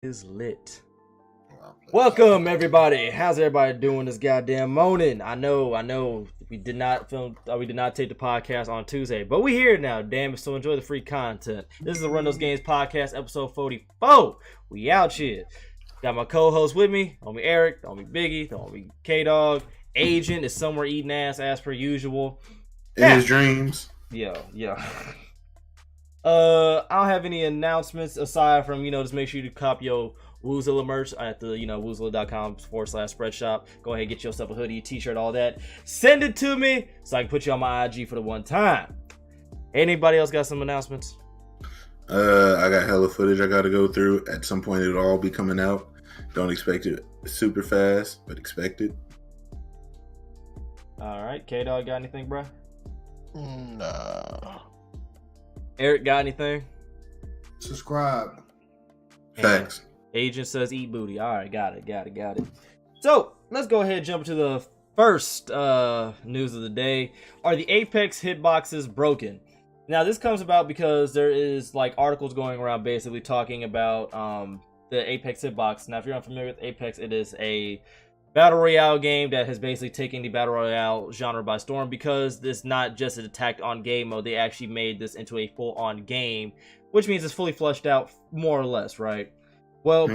Is lit. Welcome everybody. How's everybody doing this goddamn morning? I know. We did not take the podcast on Tuesday, but we here now. Damn it! So enjoy the free content. This is the Run Those Games podcast, episode 44. We out here. Got my co-host with me. Homie Eric, homie Biggie, homie K-Dog. Agent is somewhere eating ass as per usual. In his dreams. Yeah. I don't have any announcements aside from, just make sure you cop your Woozilla merch at the, woozilla.com/spreadshop. Go ahead, get yourself a hoodie, t-shirt, all that. Send it to me so I can put you on my IG for the one time. Anybody else got some announcements? I got hella footage I got to go through. At some point, it'll all be coming out. Don't expect it super fast, but expect it. All right. K-Dog, got anything, bro? Nah. Eric, got anything? Subscribe. Thanks. Agent says eat booty. All right, got it. So let's go ahead and jump to the first news of the day. Are the Apex hitboxes broken? Now this comes about because there is articles going around basically talking about the Apex hitbox. Now if you're unfamiliar with Apex, it is a battle royale game that has basically taken the battle royale genre by storm, because it's not just an attack on game mode. They actually made this into a full-on game, which means it's fully fleshed out, more or less, right? Well,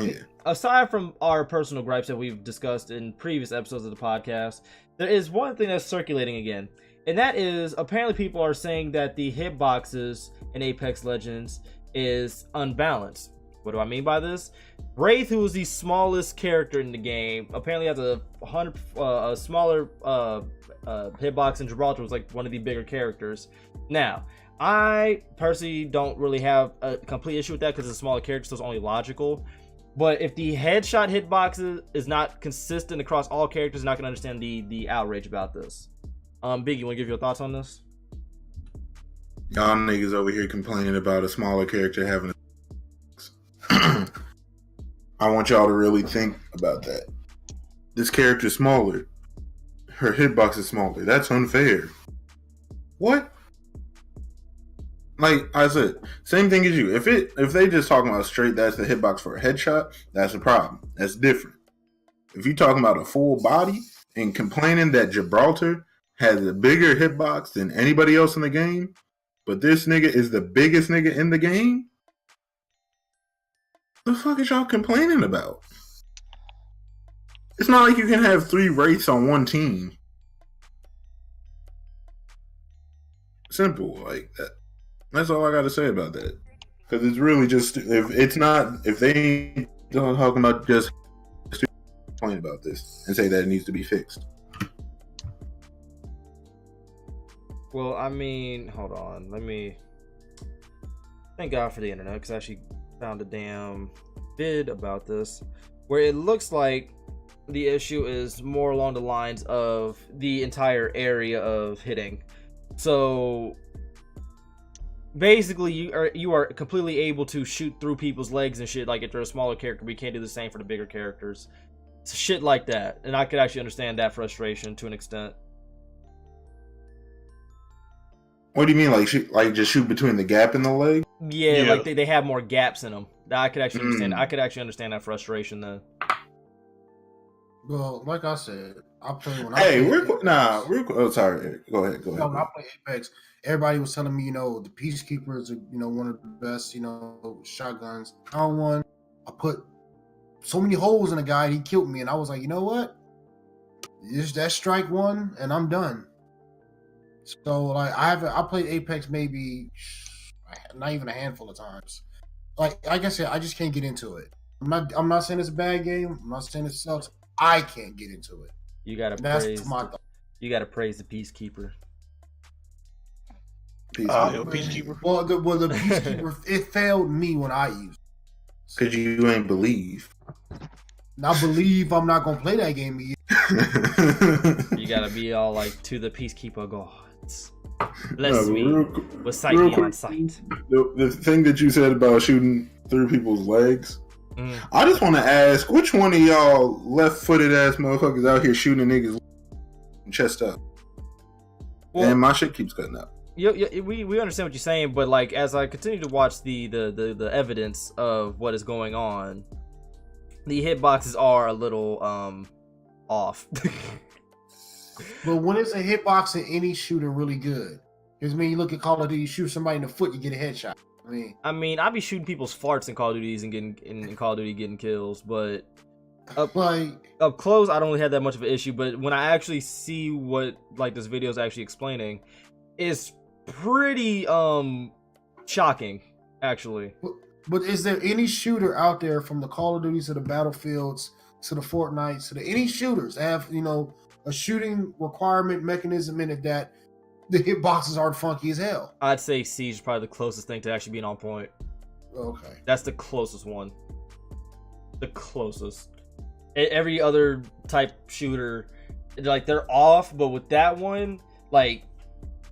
aside from our personal gripes that we've discussed in previous episodes of the podcast, there is one thing that's circulating again, and that is apparently people are saying that the hitboxes in Apex Legends is unbalanced. What do I mean by this? Wraith, who is the smallest character in the game, apparently has a smaller hitbox, and Gibraltar was one of the bigger characters. Now, I personally don't really have a complete issue with that because it's a smaller character, so it's only logical. But if the headshot hitbox is not consistent across all characters, I'm not gonna understand the outrage about this. Big, you wanna give your thoughts on this? Y'all niggas over here complaining about a smaller character having a I want y'all to really think about that. This character's smaller. Her hitbox is smaller. That's unfair. What? Like I said, same thing as you. If they just talking about straight, that's the hitbox for a headshot, that's a problem. That's different. If you talking about a full body and complaining that Gibraltar has a bigger hitbox than anybody else in the game, but this nigga is the biggest nigga in the game, the fuck is y'all complaining about? It's not like you can have 3 Wraiths on one team. Simple, like that. That's all I got to say about that. Because it's really just, if they ain't talking about just complain about this and say that it needs to be fixed. Well, I mean, hold on. Thank God for the internet, because I actually found a damn vid about this where it looks like the issue is more along the lines of the entire area of hitting. So basically you are completely able to shoot through people's legs and shit, like if they're a smaller character, but you can't do the same for the bigger characters. Shit like that. And I could actually understand that frustration to an extent. What do you mean, like just shoot between the gap in the leg? Yeah. Like they have more gaps in them. I could actually understand. I could actually understand that frustration then. Well, like I said, I play when Oh, sorry. Go ahead. When I play Apex, everybody was telling me, the Peacekeepers are, one of the best, shotguns. Round 1, I put so many holes in a guy, he killed me, and I was like, you know what? That's strike 1, and I'm done. So I played Apex maybe not even a handful of times. Like I said, I just can't get into it. I'm not saying it's a bad game. I'm not saying it sucks. I can't get into it. You gotta praise the Peacekeeper. Peacekeeper. Well, the Peacekeeper, it failed me when I used it. Cause you ain't believe. I believe I'm not gonna play that game again. You gotta be all like, to the Peacekeeper gods. Bless me with sight beyond sight. The thing that you said about shooting through people's legs, I just want to ask, which one of y'all left-footed ass motherfuckers out here shooting niggas chest up? Well, and my shit keeps cutting out. We understand what you're saying, but like as I continue to watch the evidence of what is going on, the hitboxes are a little off. But when is a hitbox in any shooter really good? Because when you look at Call of Duty, you shoot somebody in the foot, you get a headshot. I mean, I be shooting people's farts in Call of Duties and getting in Call of Duty getting kills, but up close, I don't really have that much of an issue. But when I actually see what like this video is actually explaining, it's pretty shocking, actually. But is there any shooter out there, from the Call of Duties to the Battlefields to the Fortnites to any shooters that have, you know, a shooting requirement mechanism in it that the hitboxes aren't funky as hell? I'd say Siege is probably the closest thing to actually being on point. Okay. That's the closest one. The closest. Every other type shooter, like, they're off, but with that one, like,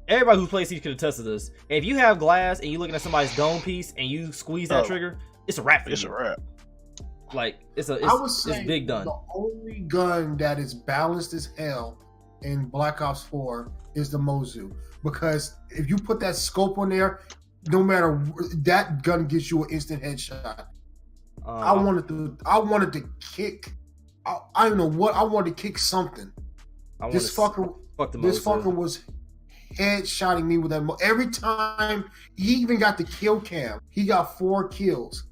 everybody who plays Siege could attest to this. If you have glass and you're looking at somebody's dome piece and you squeeze that trigger, it's a wrap for you. It's a wrap. Like, it's big done. The only gun that is balanced as hell in Black Ops 4 is the Mozu, because if you put that scope on there, no matter, that gun gets you an instant headshot. I wanted to kick. I don't know what I wanted to kick something. This fucker was headshotting me with that. Every time, he even got the kill cam. He got 4 kills.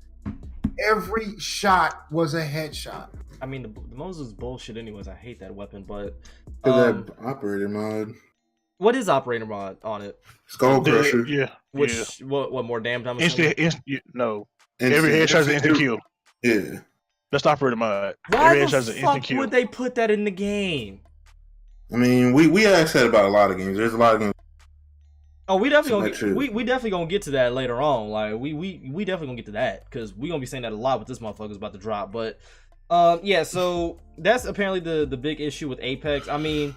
Every shot was a headshot. I mean, the Moses bullshit anyways. I hate that weapon, but that operator mod. What is operator mod on it? Skull Crusher. Yeah. What more damn time? No. Every headshot is an instant kill. Yeah. That's the operator mod. Why the fuck would they put that in the game? I mean, we asked that about a lot of games. There's a lot of games. Oh, we definitely gonna get to that later on. Like we definitely gonna get to that, because we gonna be saying that a lot with this motherfucker's about to drop. But yeah, so that's apparently the big issue with Apex. I mean,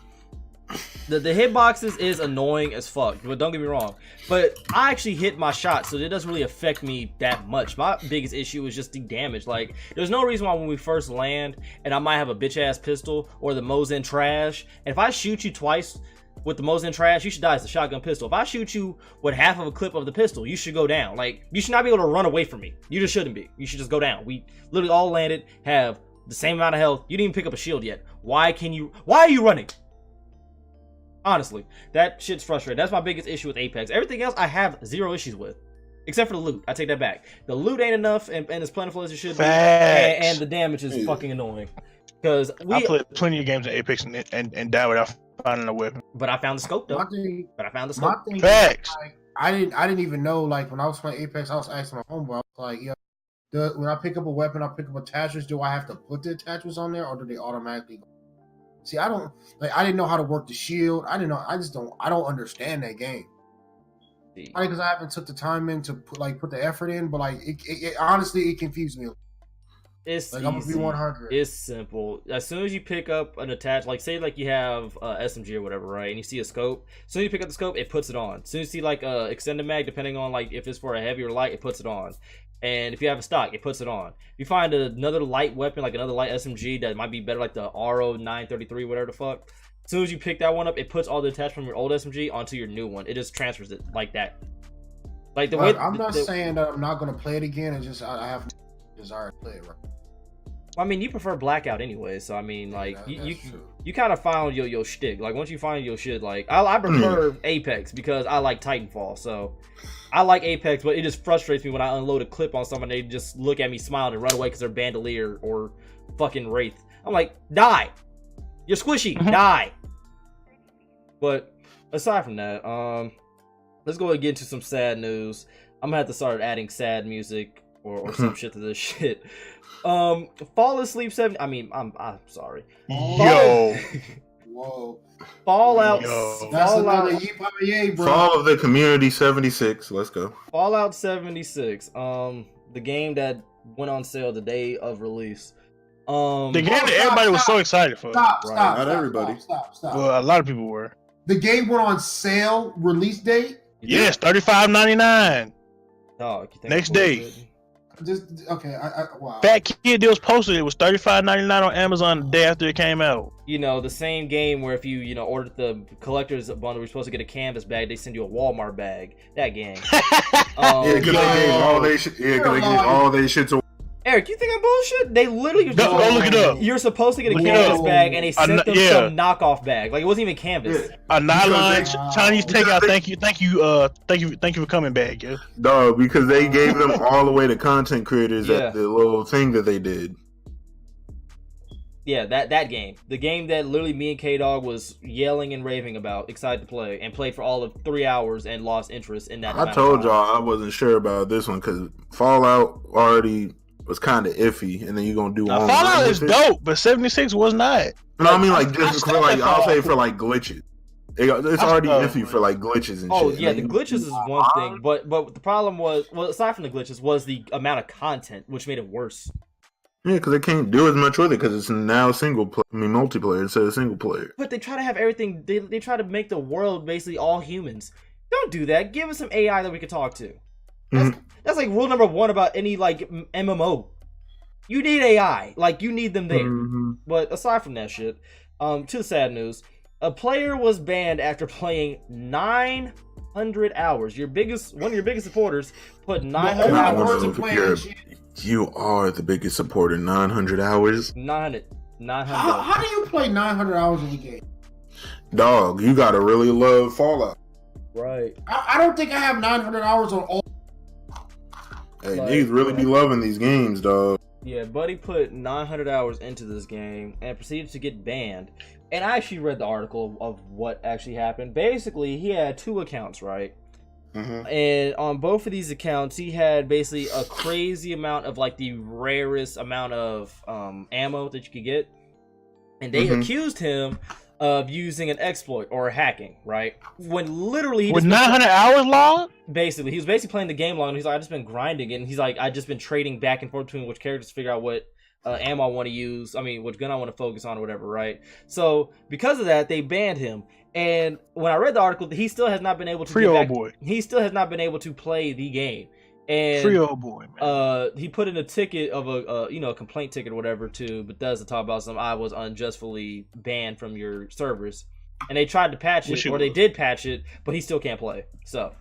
the hitboxes is annoying as fuck, but don't get me wrong. But I actually hit my shot, so it doesn't really affect me that much. My biggest issue is just the damage. Like, there's no reason why when we first land and I might have a bitch ass pistol or the Mosin trash, and if I shoot you twice with the Mosin trash, you should die as a shotgun pistol. If I shoot you with half of a clip of the pistol, you should go down. Like, you should not be able to run away from me. You just shouldn't be. You should just go down. We literally all landed, have the same amount of health. You didn't even pick up a shield yet. Why are you running? Honestly, that shit's frustrating. That's my biggest issue with Apex. Everything else I have zero issues with, except for the loot. I take that back. The loot ain't enough and as plentiful as it should be, and the damage is fucking annoying. Because I played plenty of games in Apex and died without finding a weapon. But I found the scope though. Facts. I didn't even know, like, when I was playing Apex, I was asking my homeboy, I was like, yeah, when I pick up a weapon, I pick up attachments. Do I have to put the attachments on there, or do they automatically go? See, I didn't know how to work the shield. I don't understand that game. Because I haven't took the time in to put the effort in, but like, it honestly, it confused me. It's like, easy. I'm gonna be 100. It's simple. As soon as you pick up an attach, like, say like you have SMG or whatever, right? And you see a scope. As soon as you pick up the scope, it puts it on. As soon as you see like extended mag, depending on like if it's for a heavy or light, it puts it on. And if you have a stock, it puts it on. If you find another light weapon, like another light SMG that might be better, like the RO 933, whatever the fuck, as soon as you pick that one up, it puts all the attachments from your old SMG onto your new one. It just transfers it like that. Like the way. I'm not saying that I'm not gonna play it again. It's just I have no desire to play it right. I mean, you prefer Blackout anyway, so I mean, like, you kind of found your shtick. Like, once you find your shit, like, I prefer Apex because I like Titanfall, so I like Apex, but it just frustrates me when I unload a clip on someone, they just look at me, smile, and run away because they're Bandolier or fucking Wraith. I'm like, die! You're squishy, die! But aside from that, let's go and get into some sad news. I'm gonna have to start adding sad music or some shit to this shit. Fall Asleep 7. I mean, I'm sorry. Yo. Whoa. Fallout. Fall of the Community 76. Let's go. Fallout 76. The game that went on sale the day of release. The game that everybody was so excited for. Not everybody. Stop. Well, a lot of people were. The game went on sale release date? Yes, $35.99. Dog, you think next day. Okay, wow. Fat Kid Deals posted it was $35.99 on Amazon the day after it came out. You know, the same game where if you ordered the collector's bundle, you're supposed to get a canvas bag, they send you a Walmart bag. That game. Because they gave all they shit to Eric, you think I'm bullshit? They literally Go look it up. You're supposed to get a Look it canvas up. bag, and they sent them yeah. some knockoff bag. Like it wasn't even canvas. Yeah. A nylon Because Chinese because takeout. they- Thank you for coming back. Yeah. Dog, because they gave them all the way to content creators Yeah. at the little thing that they did. Yeah, that game. The game that literally me and K-Dog was yelling and raving about, excited to play, and played for all of 3 hours and lost interest in that. I told y'all I wasn't sure about this one because Fallout already was kind of iffy, and then you're gonna do Now, online Fallout with is it. dope, but 76 was not. No, I mean like just I for still like think I'll say Fallout- for like glitches. It's I already still- iffy for like glitches and Oh shit. yeah, And the then glitches is one thing, but the problem was, well, aside from the glitches, was the amount of content, which made it worse. Yeah, because they can't do as much with it because it's now multiplayer instead of single player. But they try to have everything. They try to make the world basically all humans. Don't do that. Give us some AI that we can talk to. That's like rule number one about any like MMO. You need AI. Like you need them there. But aside from that shit, to the sad news, a player was banned after playing 900 hours. One of your biggest supporters put 900 only hours. person playing that shit. You are the biggest supporter. 900 hours, 900. How do you play 900 hours in a game? dog. You gotta really love Fallout. Right. I don't think I have 900 hours on all. Hey, Like- niggas really be loving these games, dog. Yeah, Buddy put 900 hours into this game and proceeded to get banned. And I actually read the article of what actually happened. Basically, he had 2 accounts, right? And on both of these accounts, he had basically a crazy amount of like the rarest amount of ammo that you could get. And they accused him of using an exploit or hacking, right? When literally he With just 900 hours long? basically he was basically playing the game long, and he's like, I just been grinding it, and he's like, I just been trading back and forth between which characters to figure out what ammo I want to use, which gun I want to focus on or whatever, right? So because of that, they banned him. And when I read the article, he still has not been able to Free get old back. boy. He still has not been able to play the game. And Free old boy, man. he put in a ticket of a complaint ticket or whatever to Bethesda, talk about I was unjustly banned from your servers, and they tried to patch it, or they did patch it, but he still can't play. So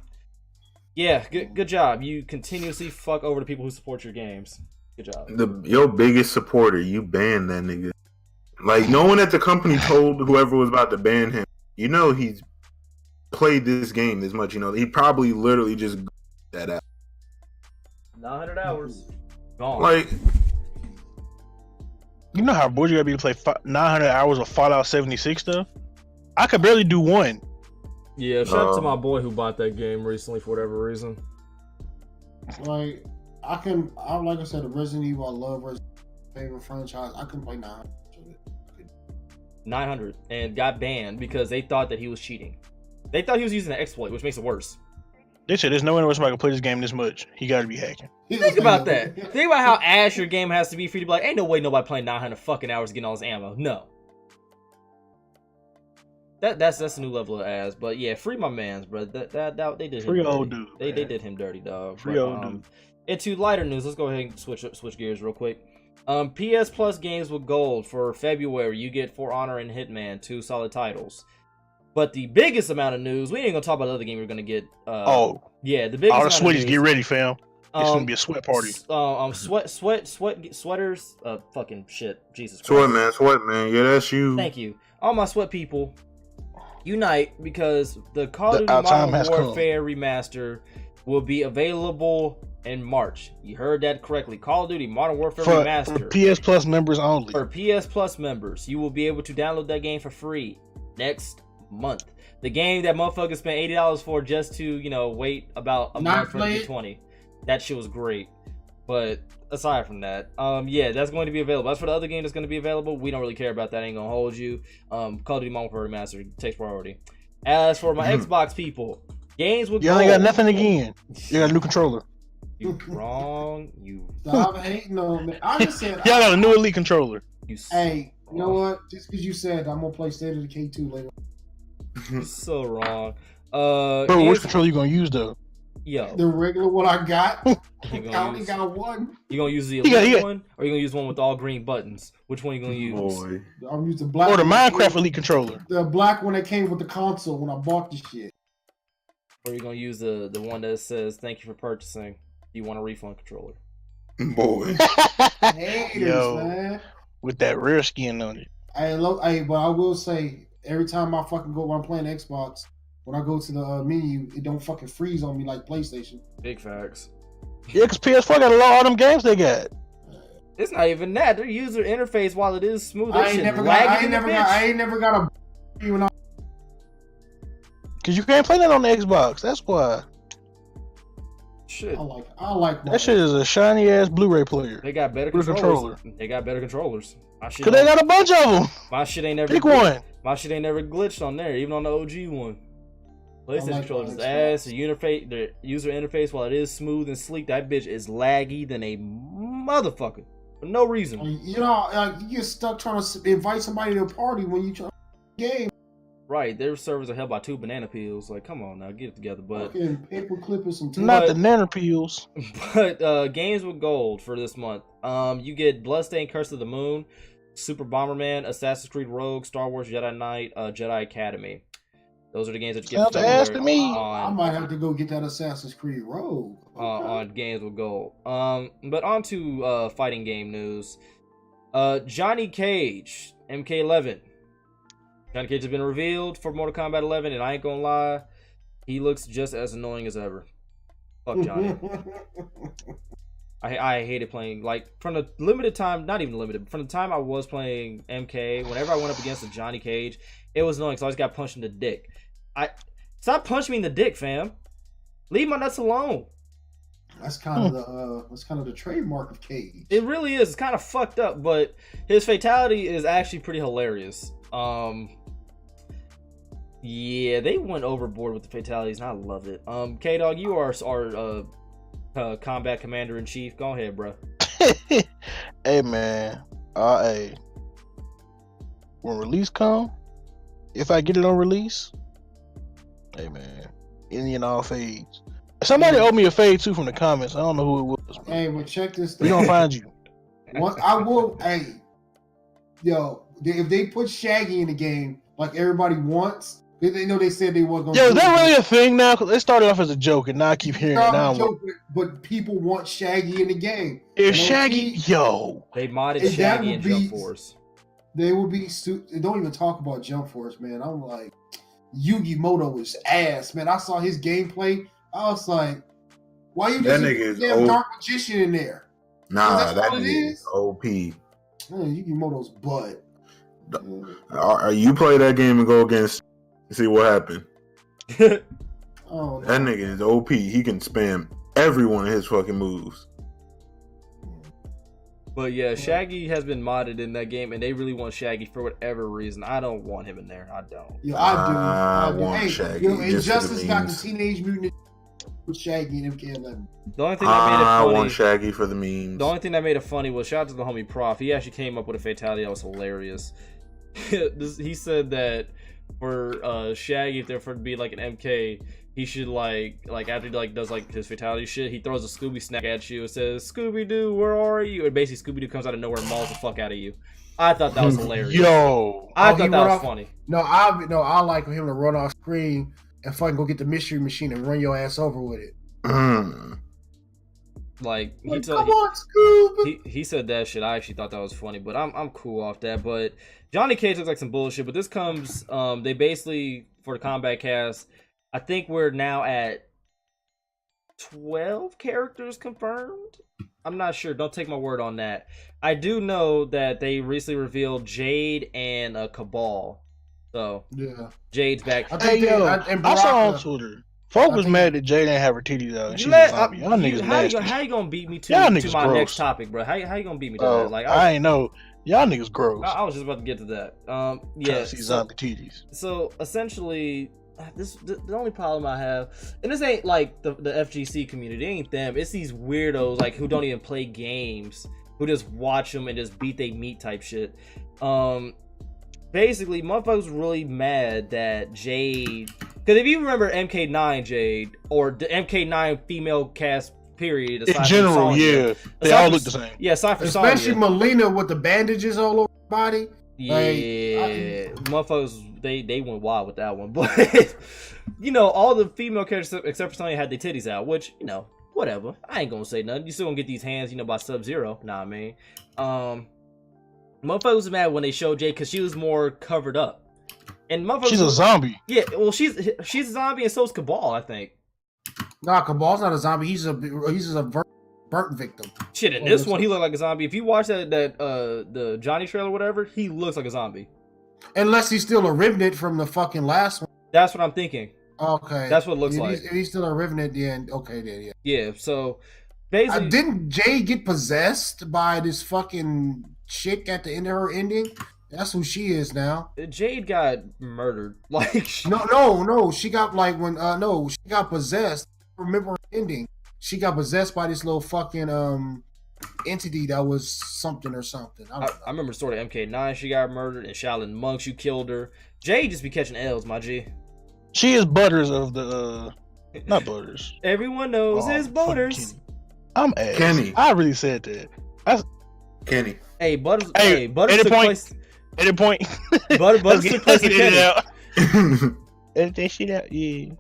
yeah, good job. You continuously fuck over the people who support your games. Good job. Your biggest supporter, you banned that nigga. Like no one at the company told whoever was about to ban him. You know he's played this game this much. You know he probably literally just that out. 900 hours gone. Like You know how bored you gotta be to play 900 hours of Fallout 76 stuff? I could barely do one. Yeah, shout out to my boy who bought that game recently for whatever reason. Like like I said, Resident Evil. I love Resident Evil, favorite franchise. I can play 900. 900 and got banned because they thought that he was cheating. They thought he was using an exploit, which makes it worse. They said there's no way somebody can play this game this much. He gotta be hacking. Think about that. Think about how ass your game has to be for you to be like, ain't no way nobody playing 900 fucking hours getting all this ammo. No. That's a new level of ass. But yeah, free my mans, bro. That they did him Free dirty. old dude. They did him dirty, dog. Free But, old dude. Into lighter news, let's go ahead and switch gears real quick. PS Plus games with gold for February. You get For Honor and Hitman, 2 solid titles. But the biggest amount of news, we ain't gonna talk about the other game we're gonna get. Yeah, the biggest. All the amount of sweaties, news, get ready, fam. It's gonna be a sweat party. Sweaters, fucking shit, Jesus Christ. Sweat man, yeah, that's you. Thank you, all my sweat people. Unite, because the Call of Duty our time Modern has come. Warfare remaster will be available in March. You heard that correctly. Call of Duty Modern Warfare For remaster PS Plus members only. for PS Plus members. You will be able to download that game for free next month. The game that motherfuckers spent $80 for just to, wait about a month for it to be 20. That shit was great. But aside from that, yeah, that's going to be available. As for the other game that's going to be available, we don't really care about that. Ain't gonna hold you. Call of Duty Modern Warfare Remastered takes priority. As for my Xbox people, games with Y'all ain't gold. got nothing again. You got a new controller. You wrong. You Stop hating on me. I just said. Y'all got a new Elite controller. you. Hey, you know what? Just because you said I'm gonna play State of Decay 2 later. You're so wrong. Bro, games- which controller you gonna use though? Yo, The regular one I got. you I gonna only use, got one. you gonna use the You got- elite you got- one, or you gonna use one with all green buttons? Which one you gonna use? Boy. I'm using the black. Or the one that Minecraft came- Elite controller. The black one that came with the console when I bought the shit. Or you gonna use the one that says "Thank you for purchasing"? Do you want a refund controller? Boy. Haters, Yo, man. with that rare skin on it. But I will say, every time I fucking go when I'm playing Xbox, when I go to the menu, it don't fucking freeze on me like PlayStation. Big facts. Yeah, because PS4 got a lot of all them games they got. It's not even that. Their user interface, while it is smooth, I ain't never got a even. Because you can't play that on the Xbox. That's why. Shit. I like That shit is a shiny ass Blu-ray player. They got better With a controllers. They got better controllers. Because they got a bunch of them. My shit ain't never Pick one. My shit ain't never glitched on there, even on the OG one. PlayStation like controllers is Xbox. ass. The user interface, while it is smooth and sleek, that bitch is laggy than a motherfucker for no reason. You know, like you get stuck trying to invite somebody to a party when you try to game. Right, their servers are held by 2 banana peels. Like, come on now, get it together. But Fucking paper clippers and Not the nanner peels. but games with gold for this month. You get Bloodstained: Curse of the Moon, Super Bomberman, Assassin's Creed Rogue, Star Wars Jedi Knight, Jedi Academy. Those are the games that you get Sounds ass to me. I might have to go get that Assassin's Creed Rogue. On games with gold. But on to fighting game news. Johnny Cage, MK11. Johnny Cage has been revealed for Mortal Kombat 11, and I ain't gonna lie, he looks just as annoying as ever. Fuck Johnny. I hated playing, like, from the limited time, not even limited, from the time I was playing MK, whenever I went up against a Johnny Cage, it was annoying, so I always got punched in the dick. Stop punching me in the dick, fam. Leave my nuts alone. That's kind of the trademark of Cage. It really is. It's kind of fucked up, but his fatality is actually pretty hilarious. Yeah, they went overboard with the fatalities, and I loved it. K-Dog, you are our combat commander in chief. Go ahead, bro. Hey man, hey. When release come, if I get it on release, hey man, any and all fades. Somebody owed me a fade too from the comments. I don't know who it was. Bro. Hey, but check this We thing. gonna find you. I will. Hey, yo, if they put Shaggy in the game like everybody wants, they know they said they weren't gonna. Yo, is do that it. really a thing now? Cause it started off as a joke, and now I keep hearing it now. But people want Shaggy in the game. If And Shaggy, yo, They modded And that Shaggy would and be- Jump Force. They would be. Don't even talk about Jump Force, man. I'm like, Yugi Moto is ass, man. I saw his gameplay. I was like, why you That just nigga is damn old. dark magician in there? Nah, That's that all it nigga is is? OP. Man, Yugi Moto's butt. You play that game and go against, see what happened. Oh, no. That nigga is OP. He can spam every one of his fucking moves. But yeah, Shaggy has been modded in that game, and they really want Shaggy for whatever reason. I don't want him in there. I don't. Yeah, I do. want Hey, Shaggy yo, just for the Injustice got the memes. Teenage Mutant with Shaggy and MK11. The only thing that made it I funny. want Shaggy for the memes. The only thing that made it funny was shout out to the homie Prof. He actually came up with a fatality that was hilarious. He said that for Shaggy, if there were to be like an MK, he should like after he does his fatality shit, he throws a Scooby snack at you and says, "Scooby Doo, where are you?" And basically Scooby Doo comes out of nowhere and mauls the fuck out of you. I thought that was hilarious. yo, I he thought that run was off- funny. I like him to run off screen and fucking go get the mystery machine and run your ass over with it. Like Come on, Scoob. he said that shit. I actually thought that was funny, but I'm cool off that. But Johnny Cage looks like some bullshit. But this comes they basically for the combat cast. I think we're now at 12 characters confirmed. I'm not sure. Don't take my word on that. I do know that they recently revealed Jade and Cabal. So Yeah. Jade's back. I hey think yo, and I saw on Baraka- Twitter. Folk I was think- mad that Jay didn't have her titties out. And she's a Let- zombie. Y'all niggas how nasty. you gonna beat me Y'all to niggas my gross. next topic, bro? How you gonna beat me to Oh, that? Like I ain't know. Y'all niggas gross. I was just about to get to that. Yeah. Trying to see zombie titties. So essentially, the only problem I have, and this ain't like the FGC community, it ain't them. It's these weirdos like who don't even play games, who just watch them and just beat they meat type shit. Basically, motherfuckers really mad that Jade, because if you remember MK9 Jade or the MK9 female cast period, In general, yeah, they all look the same. Yeah, aside from Especially Sonya. Melina with the bandages all over her body. Yeah, motherfuckers, they went wild with that one. But you know, all the female characters except for Sonya had their titties out, which whatever. I ain't gonna say nothing. You still gonna get these hands, by Sub-Zero. Nah, I mean, motherfuckers was mad when they showed Jade because she was more covered up, and motherfuckers. She's a zombie. Yeah, well, she's a zombie, and so's Cabal, I think. Nah, Cabal's not a zombie. He's just a burnt victim. Shit, in this one, he looked like a zombie. If you watch the Johnny trailer or whatever, he looks like a zombie. Unless he's still a Revenant from the fucking last one. That's what I'm thinking. Okay. That's what it looks like. If he's still a Revenant, then okay, then yeah. Yeah, so basically... didn't Jay get possessed by this fucking chick at the end of her ending? That's who she is now. Jade got murdered. Like... No. She got she got possessed. I remember her ending. She got possessed by this little fucking entity that was something or something. I remember the story of MK9. She got murdered, and Shaolin Monks, you killed her. Jade just be catching L's, my G. She is Butters of the not Butters. Everyone knows it's Butters. I'm ass. Kenny. I really said that. Kenny. Hey, Butters. Hey, Butters at took place. At a point. Butters took place with Kenny. Edit that shit out. Yeah.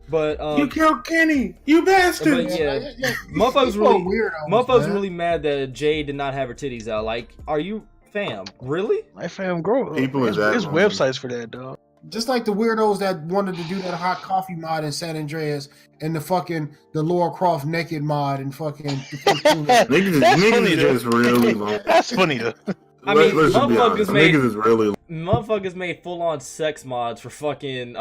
But you killed Kenny, you bastard! But yeah, motherfuckers really mad that Jade did not have her titties out. Like, are you fam? Really? My fam, grow up. People is There's websites for that, dog. Just like the weirdos that wanted to do that hot coffee mod in San Andreas and the Laura Croft naked mod and fucking niggas is just really long. That's funny though. I mean, motherfuckers made full on sex mods for fucking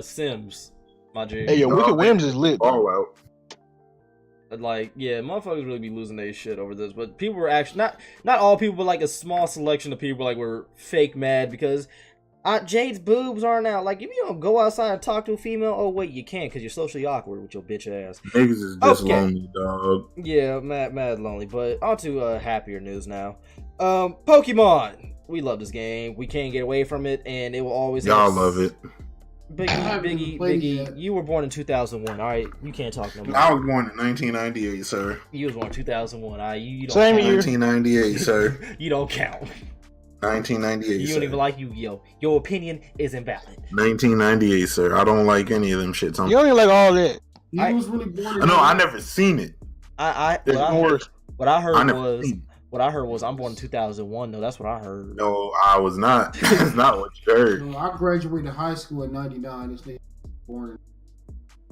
Sims. My G. Hey, yo, Wicked Whims is lit. All out. Like, yeah, motherfuckers really be losing their shit over this. But people were actually not all people, but like a small selection of people like were fake mad because Jade's boobs aren't out. Like, if you don't go outside and talk to a female, oh wait, you can't because you're socially awkward with your bitch ass. Niggas is just lonely, dog. Yeah, mad lonely. But on to happier news now. Pokemon. We love this game. We can't get away from it, and it will always. Y'all love it. Biggie, you were born in 2001. All right, you can't talk no more. I was born in 1998, sir. You was born in 2001. All right, you don't Same count. year. 1998, sir. You don't count. 1998. You don't even like Yu-Gi-Oh. Your opinion is invalid. 1998, sir. I don't like any of them shits. You don't even like all that. He was really born. I never seen it. What I heard was I'm born in 2001. No, that's what I heard. No, I was not. That's not what you heard. No, I graduated high school in '99. This nigga born.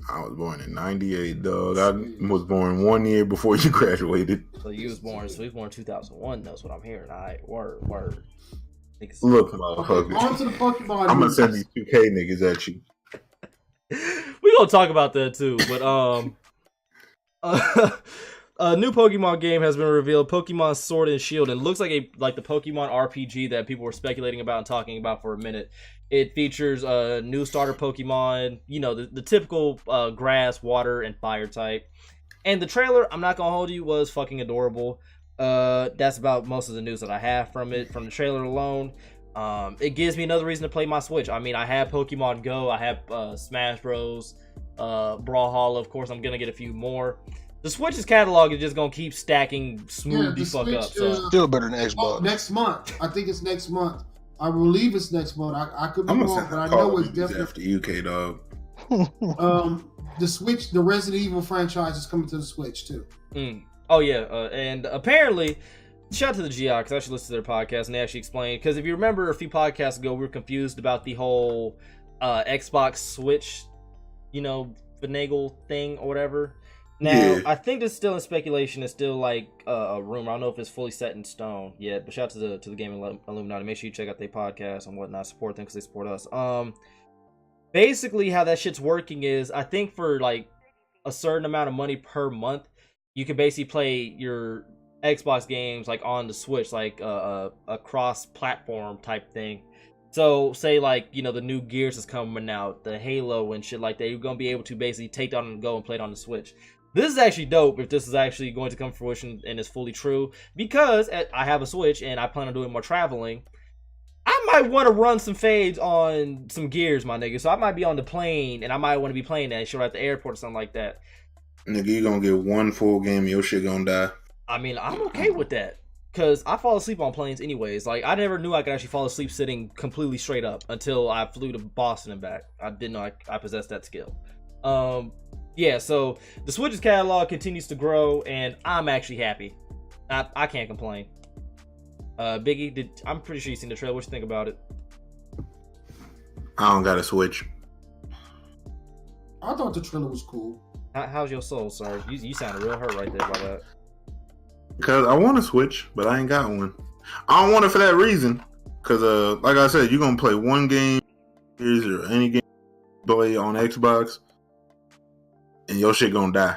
I was born in 98, dog. I was born 1 year before you graduated. So you was born in 2001. That's what I'm hearing. All right, word. Look, motherfucker. On to the Pokemon. I'm gonna send these 2K niggas at you. We gonna talk about that too, but a new Pokemon game has been revealed, Pokemon Sword and Shield, and it looks like the Pokemon RPG that people were speculating about and talking about for a minute. It features a new starter Pokemon, the typical grass, water, and fire type. And the trailer, I'm not gonna hold you, was fucking adorable. That's about most of the news that I have from the trailer alone. It gives me another reason to play my Switch. I mean, I have Pokemon Go, I have Smash Bros, Brawlhalla, of course I'm gonna get a few more. The Switch's catalog is just gonna keep stacking smooth the fuck up. So still better than Xbox. Next month, I think it's next month. I believe it's next month. I could be wrong, but I know it's definitely after UK, dog. The Switch, the Resident Evil franchise is coming to the Switch too. Oh yeah, and apparently, shout out to the GI because I actually listened to their podcast and they actually explained. Because if you remember a few podcasts ago, we were confused about the whole Xbox Switch, finagle thing or whatever. Now, I think it's still in speculation. It's still like a rumor. I don't know if it's fully set in stone yet. But shout out to the Gaming Illuminati. Make sure you check out their podcast and whatnot. Support them because they support us. Basically, how that shit's working is, I think for like a certain amount of money per month, you can basically play your Xbox games like on the Switch, like a cross-platform type thing. So, say like, the new Gears is coming out, the Halo and shit like that. You're gonna be able to basically take that on and go and play it on the Switch. This is actually dope if this is actually going to come to fruition and is fully true, because I have a Switch and I plan on doing more traveling. I might want to run some fades on some Gears, my nigga. So I might be on the plane and I might want to be playing that shit at the airport or something like that. Nigga, you gonna get one full game, your shit gonna die. I mean, I'm okay with that, because I fall asleep on planes anyways. Like, I never knew I could actually fall asleep sitting completely straight up until I flew to Boston and back. I didn't know I possessed that skill. Yeah, so the Switch's catalog continues to grow, and I'm actually happy. I can't complain. Biggie, I'm pretty sure you've seen the trailer. What you think about it? I don't got a Switch. I thought the trailer was cool. How's your soul, sir? You sounded real hurt right there by that. Because I want a Switch, but I ain't got one. I don't want it for that reason. Because, like I said, you're going to play one game or any game you play on Xbox, and your shit going to die.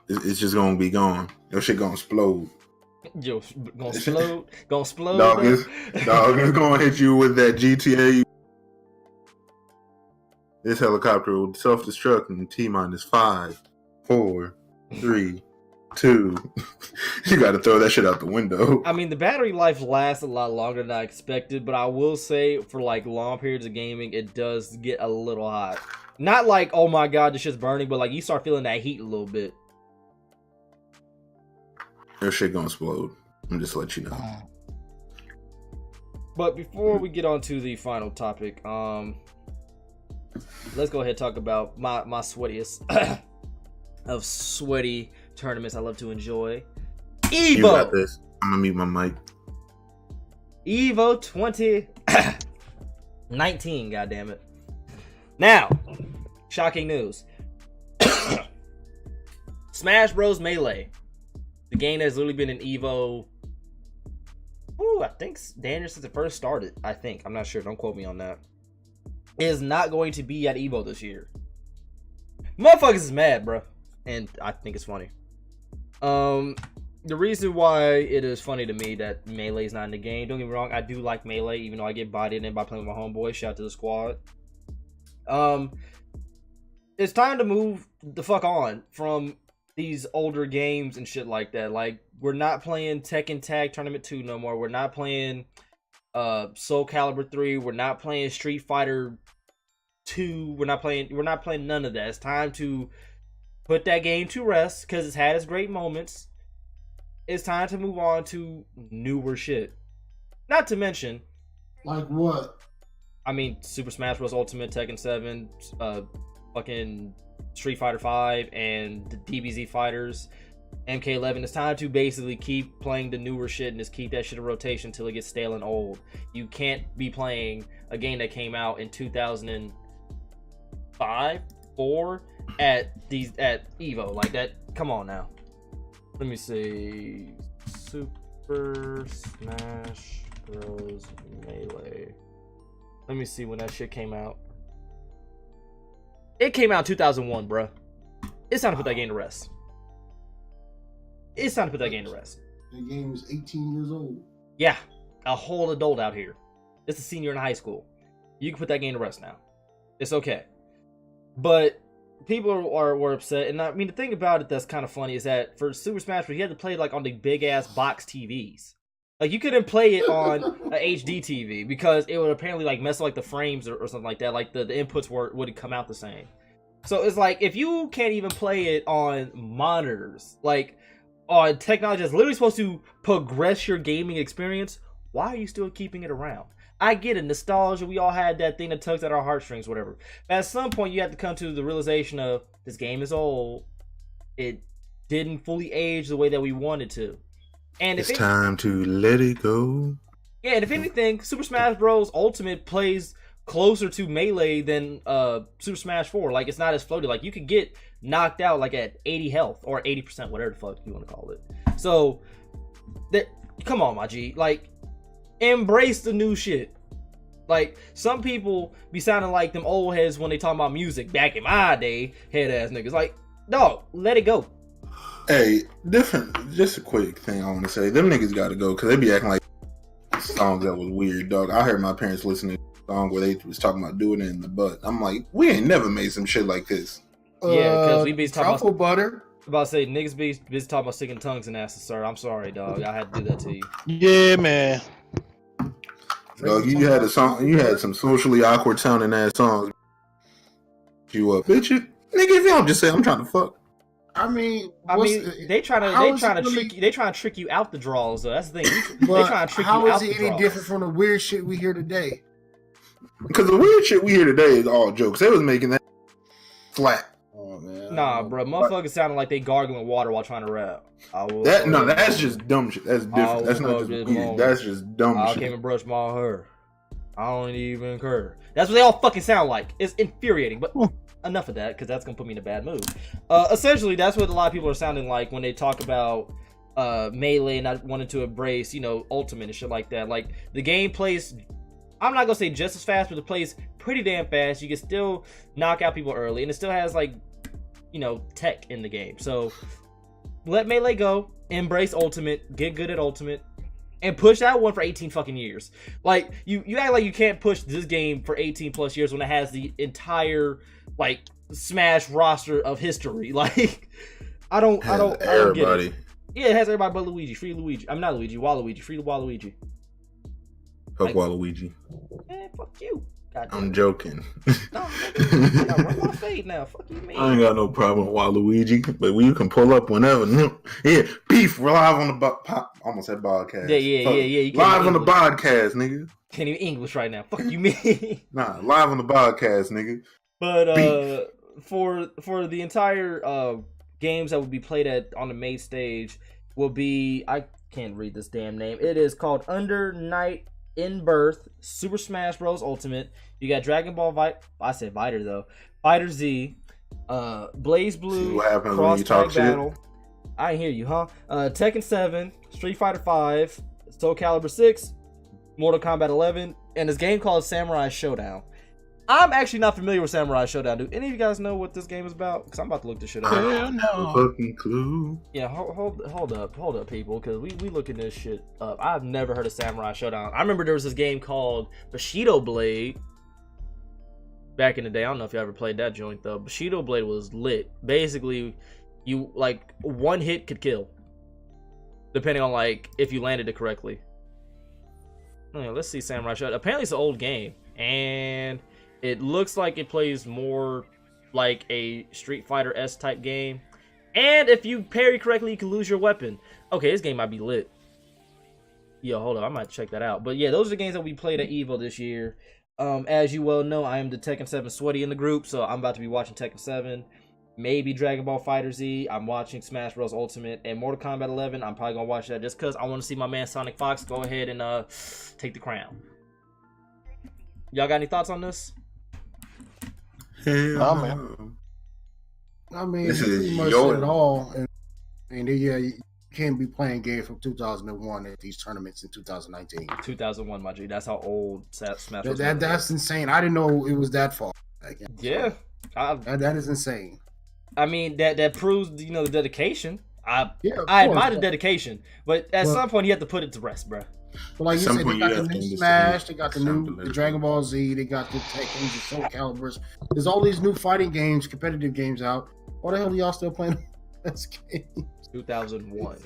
It's just going to be gone. Your shit going to explode. Yo, gonna explode? Gonna explode? Dog, it's going to hit you with that GTA. This helicopter will self-destruct in T-minus 5, 4, 3, 2. You got to throw that shit out the window. I mean, the battery life lasts a lot longer than I expected, but I will say for like long periods of gaming, it does get a little hot. Not like, oh my god, this shit's burning, but like you start feeling that heat a little bit. Your shit gonna explode. I'm just let you know. But before we get on to the final topic, let's go ahead and talk about my sweatiest of sweaty tournaments I love to enjoy. Evo! You got this. I'm gonna mute my mic. Evo 2019, goddammit. Now, shocking news. Smash Bros. Melee. The game that's literally been in Evo, I think Daniel since it first started. I think. I'm not sure. Don't quote me on that. Is not going to be at Evo this year. Motherfuckers is mad, bro. And I think it's funny. The reason why it is funny to me that Melee's not in the game, don't get me wrong, I do like Melee, even though I get bodied in by playing with my homeboy. Shout out to the squad. It's time to move the fuck on from these older games and shit like that. Like, we're not playing Tekken Tag Tournament 2 no more. We're not playing Soul Calibur 3. We're not playing Street Fighter 2. We're not playing none of that. It's time to put that game to rest because it's had its great moments. It's time to move on to newer shit. Not to mention, like what? I mean, Super Smash Bros. Ultimate, Tekken 7, fucking Street Fighter 5, and the DBZ Fighters, MK11. It's time to basically keep playing the newer shit and just keep that shit in rotation until it gets stale and old. You can't be playing a game that came out in 2005, 4 at Evo like that. Come on now. Let me see. Super Smash Bros. Melee. Let me see when that shit came out. It came out in 2001, bruh. It's time to put that game to rest. It's time to put that game to rest. The game is 18 years old. Yeah, a whole adult out here. It's a senior in high school. You can put that game to rest now. It's okay. But people were upset, and I mean the thing about it that's kind of funny is that for Super Smash Bros. You had to play it like on the big ass box TVs. Like you couldn't play it on a HD TV because it would apparently like mess up like the frames or something like that. Like the inputs wouldn't come out the same. So it's like if you can't even play it on monitors, like on technology that's literally supposed to progress your gaming experience, why are you still keeping it around? I get it, nostalgia. We all had that thing that tugs at our heartstrings, whatever. But at some point, you have to come to the realization of this game is old. It didn't fully age the way that we wanted to. And it's time to let it go. Yeah, and if anything, Super Smash Bros. Ultimate plays closer to Melee than Super Smash 4. Like, it's not as floaty. Like, you could get knocked out like at 80 health or 80%, whatever the fuck you want to call it. So, come on, my G. Like, embrace the new shit. Like, some people be sounding like them old heads when they talk about music back in my day, head ass niggas. Like, dog, let it go. Hey, just a quick thing I want to say. Them niggas got to go because they be acting like songs that was weird, dog. I heard my parents listening to a song where they was talking about doing it in the butt. I'm like, we ain't never made some shit like this. Yeah, because we be talking truffle butter. About to say, niggas be talking about sticking tongues in asses, sir. I'm sorry, dog. I had to do that to you. Yeah, man. Dog, you had a song. You had some socially awkward sounding ass songs. You up, bitch? Nigga, if y'all just say I'm trying to fuck. I mean, they trying to trick you out the draws. Though. That's the thing. They trying to trick you out the draws. How is it any different from the weird shit we hear today? Because the weird shit we hear today is all jokes. They was making that flat. Oh man. Nah, bro, motherfuckers sounding like they gargling water while trying to rap. That's just dumb shit. That's different. That's not just weird. That's just dumb I shit. came and brushed my hair. I don't even care. That's what they all fucking sound like. It's infuriating, but enough of that, because that's gonna put me in a bad mood. Essentially, that's what a lot of people are sounding like when they talk about Melee and not wanting to embrace, Ultimate and shit like that. Like, the game plays, I'm not gonna say just as fast, but it plays pretty damn fast. You can still knock out people early, and it still has, like, tech in the game. So, let Melee go, embrace Ultimate, get good at Ultimate, and push that one for 18 fucking years. Like, you act like you can't push this game for 18 plus years when it has the entire, like, Smash roster of history. Like, I don't get it. Yeah, it has everybody but Luigi. Free Luigi. I'm not Luigi. Waluigi. Free Waluigi. Fuck like, Waluigi. Man, fuck you. I'm joking. No, I gotta run my fade now. Fuck you, man. I ain't got no problem with Waluigi, but you can pull up whenever. Yeah, beef. We're live on the almost said podcast. Yeah. You live on the podcast, nigga. Can't even English right now. Fuck you, me. Nah, live on the podcast, nigga. But for the entire games that will be played on the main stage will be, I can't read this damn name. It is called Under Night in Birth Super Smash Bros. Ultimate. You got Dragon Ball I said Fighter though. Fighter Z, Blaze Blue, what happens when you talk Battle. Shit? I hear you, huh? Tekken 7, Street Fighter 5, Soul Calibur 6, Mortal Kombat 11, and this game called Samurai Showdown. I'm actually not familiar with Samurai Showdown. Do any of you guys know what this game is about? Because I'm about to look this shit up. No fucking clue. Yeah, hold up, people, because we looking this shit up. I've never heard of Samurai Showdown. I remember there was this game called Bushido Blade back in the day. I don't know if you ever played that joint though. Bushido Blade was lit. Basically, you like one hit could kill, depending on like if you landed it correctly. Let's see Samurai Showdown. Apparently, it's an old game, and it looks like it plays more like a Street Fighter-esque type game. And if you parry correctly, you can lose your weapon. Okay, this game might be lit. Yo, hold on. I might check that out. But yeah, those are the games that we played at EVO this year. As you well know, I am the Tekken 7 sweaty in the group, so I'm about to be watching Tekken 7. Maybe Dragon Ball FighterZ. I'm watching Smash Bros. Ultimate. And Mortal Kombat 11, I'm probably going to watch that just because I want to see my man Sonic Fox go ahead and take the crown. Y'all got any thoughts on this? Hell man. I mean, this is pretty much said it all. And yeah, you can't be playing games from 2001 at these tournaments in 2019. 2001, my G. That's how old Smash Bros. That's insane. I didn't know it was that far. Yeah. That is insane. I mean, that proves, the dedication. I course, admire the dedication. But at some point, you have to put it to rest, bro. But like you said, they got the new Smash, they got the Dragon Ball Z, they got the Tekken, the Soul Caliburs. There's all these new fighting games, competitive games out. Why the hell are y'all still playing this game? 2001.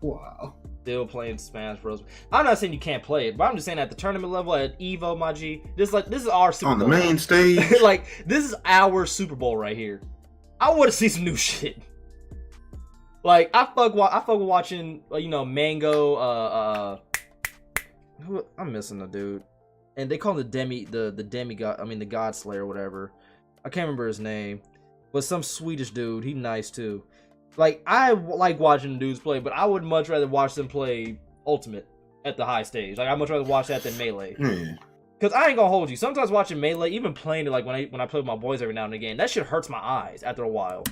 Wow. Still playing Smash Bros. I'm not saying you can't play it, but I'm just saying at the tournament level, at EVO, my G, this is our Super Bowl. On the main stage. Like, this is our Super Bowl right here. I want to see some new shit. Like, I fuck with watching, Mango, I'm missing a dude, and they call him the demigod. I mean the God Slayer or whatever. I can't remember his name, but some Swedish dude. He nice too. Like, I like watching dudes play, but I would much rather watch them play Ultimate at the high stage. Like, I'd much rather watch that than Melee. Cause I ain't gonna hold you. Sometimes watching Melee, even playing it, like when I play with my boys every now and again, that shit hurts my eyes after a while.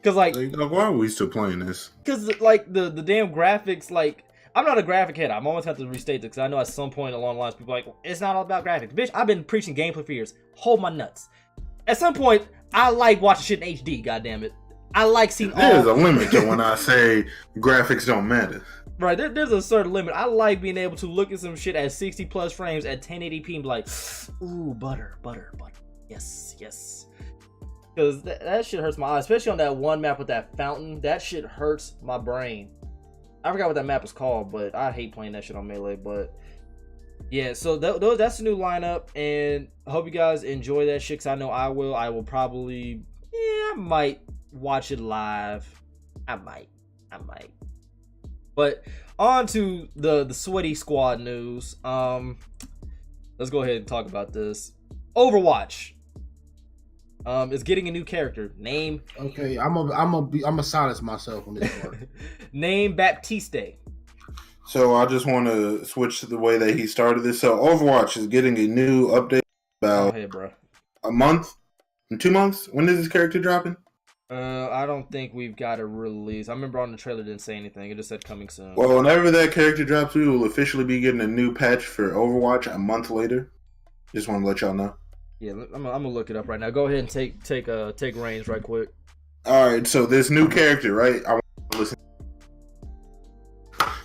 Cause like why are we still playing this? Cause like the damn graphics, like. I'm not a graphic head. I'm always have to restate this because I know at some point along the lines people are like, it's not all about graphics. Bitch, I've been preaching gameplay for years. Hold my nuts. At some point, I like watching shit in HD, goddammit. I like seeing There's a limit to when I say graphics don't matter. Right, there's a certain limit. I like being able to look at some shit at 60 plus frames at 1080p and be like, ooh, butter. Yes. Because that shit hurts my eyes, especially on that one map with that fountain. That shit hurts my brain. I forgot what that map is called, but I hate playing that shit on Melee. But yeah, so that's the new lineup, and I hope you guys enjoy that shit, because I know I will. I will probably, I might watch it live. I might. But on to the sweaty squad news. Let's go ahead and talk about this. Overwatch. is getting a new character. Name. Okay, I'm gonna silence myself on this part. Name Baptiste. So I just want to switch to the way that he started this. So Overwatch is getting a new update Go about ahead, bro. a month, in 2 months. When is this character dropping? I don't think we've got a release. I remember on the trailer it didn't say anything. It just said coming soon. Well, whenever that character drops, we will officially be getting a new patch for Overwatch a month later. Just want to let y'all know. Yeah, I'm gonna look it up right now. Go ahead and take reins right quick. All right, so this new character, right? I want to listen.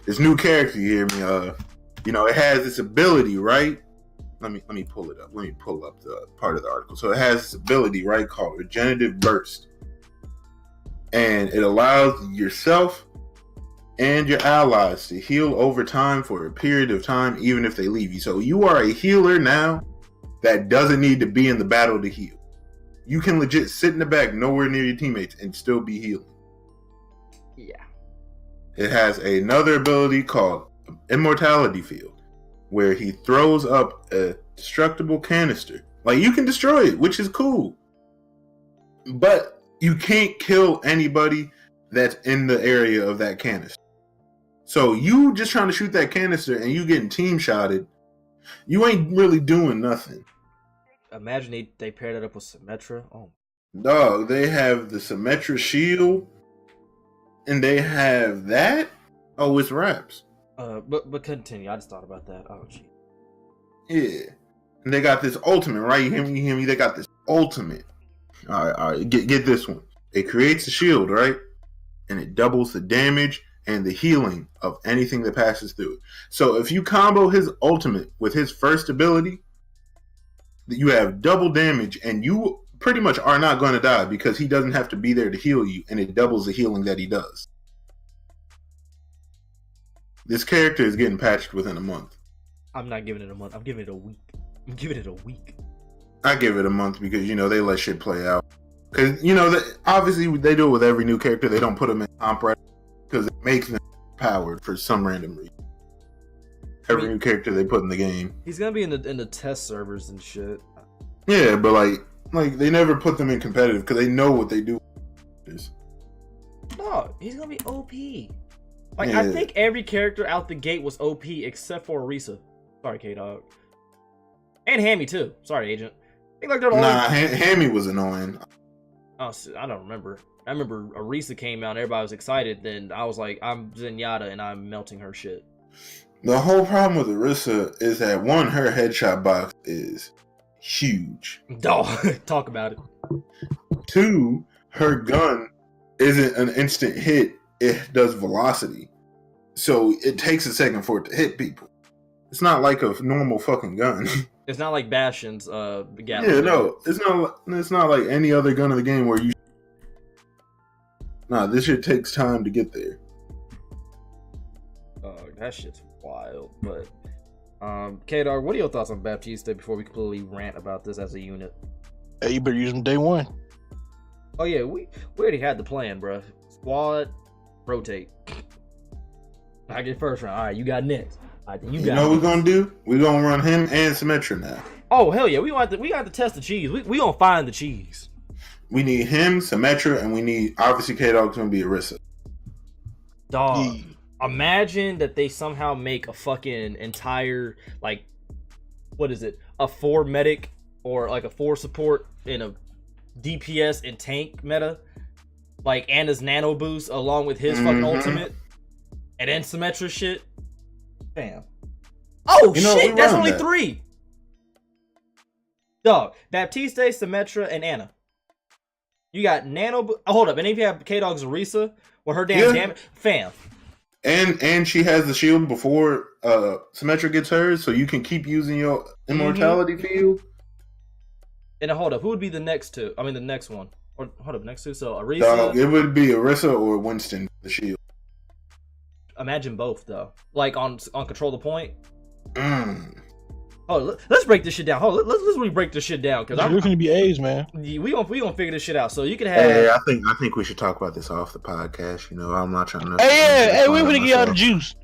This new character, you hear me? It has this ability, right? Let me pull it up. Let me pull up the part of the article. So it has this ability, right, called Regenerative Burst, and it allows yourself and your allies to heal over time for a period of time, even if they leave you. So you are a healer now that doesn't need to be in the battle to heal. You can legit sit in the back, nowhere near your teammates, and still be healing. Yeah. It has another ability called Immortality Field, where he throws up a destructible canister. Like, you can destroy it, which is cool. But you can't kill anybody that's in the area of that canister. So you just trying to shoot that canister and you getting team shotted, you ain't really doing nothing. Imagine they pair that up with Symmetra. Oh, Dog, they have the Symmetra shield, and they have that. Oh, it's wraps. But continue. I just thought about that. Oh, gee. Yeah, and they got this ultimate, right? You hear me? They got this ultimate. All right. Get this one. It creates a shield, right? And it doubles the damage and the healing of anything that passes through it. So if you combo his ultimate with his first ability, you have double damage, and you pretty much are not going to die because he doesn't have to be there to heal you, and it doubles the healing that he does. This character is getting patched within a month. I'm not giving it a month. I'm giving it a week. I'm giving it a week. I give it a month because, they let shit play out. Because, obviously they do it with every new character. They don't put them in comp right because it makes them powered for some random reason. Every new character they put in the game. He's gonna be in the test servers and shit. Yeah, but like they never put them in competitive because they know what they do. No, he's gonna be OP. Like, yeah. I think every character out the gate was OP except for Orisa. Sorry, K-Dog. And Hammy too. Sorry, Agent. I think like they're the only... Hammy was annoying. Oh, I don't remember. I remember Orisa came out and everybody was excited. Then I was like, I'm Zenyatta and I'm melting her shit. The whole problem with Orisa is that, one, her headshot box is huge. Talk about it. Two, her gun isn't an instant hit. It does velocity. So it takes a second for it to hit people. It's not like a normal fucking gun. It's not like Bastion's Gatling. Yeah, no. It's not like any other gun in the game where you... Nah, this shit takes time to get there. That shit's wild. But K-Dog, what are your thoughts on Baptiste before we completely rant about this as a unit? Hey, you better use them day one. Oh yeah, we already had the plan, bro. Squad, rotate. I get first round. All right, you got next. You know what we're gonna do? We're gonna run him and Symmetra now. Oh hell yeah, we got to test the cheese. We gonna find the cheese. We need him, Symmetra, and we need, obviously, K-Dog's gonna be Orisa. Dog. Imagine that they somehow make a fucking entire, like, what is it? A 4 medic or like a 4 support in a DPS and tank meta. Like Anna's nano boost along with his fucking ultimate. And then Symmetra shit. Bam. Oh shit, that's only 3. Dog. Baptiste, Symmetra, and Anna. You got nano. Hold up. And if you have K-Dog's Orisa, with her damn damage, fam. And she has the shield before Symmetra gets hers, so you can keep using your immortality field. And hold up, who would be the next two? I mean, the next one. Or hold up, next two. So Orisa. Dog, it would be Orisa or Winston, the shield. Imagine both though, like on control the point. Oh, let's break this shit down. Hold, let's really break this shit down because we're gonna be A's, man. We gonna figure this shit out. So you can have. Hey, I think we should talk about this off the podcast. I'm not trying to. Hey, we're gonna get out the juice.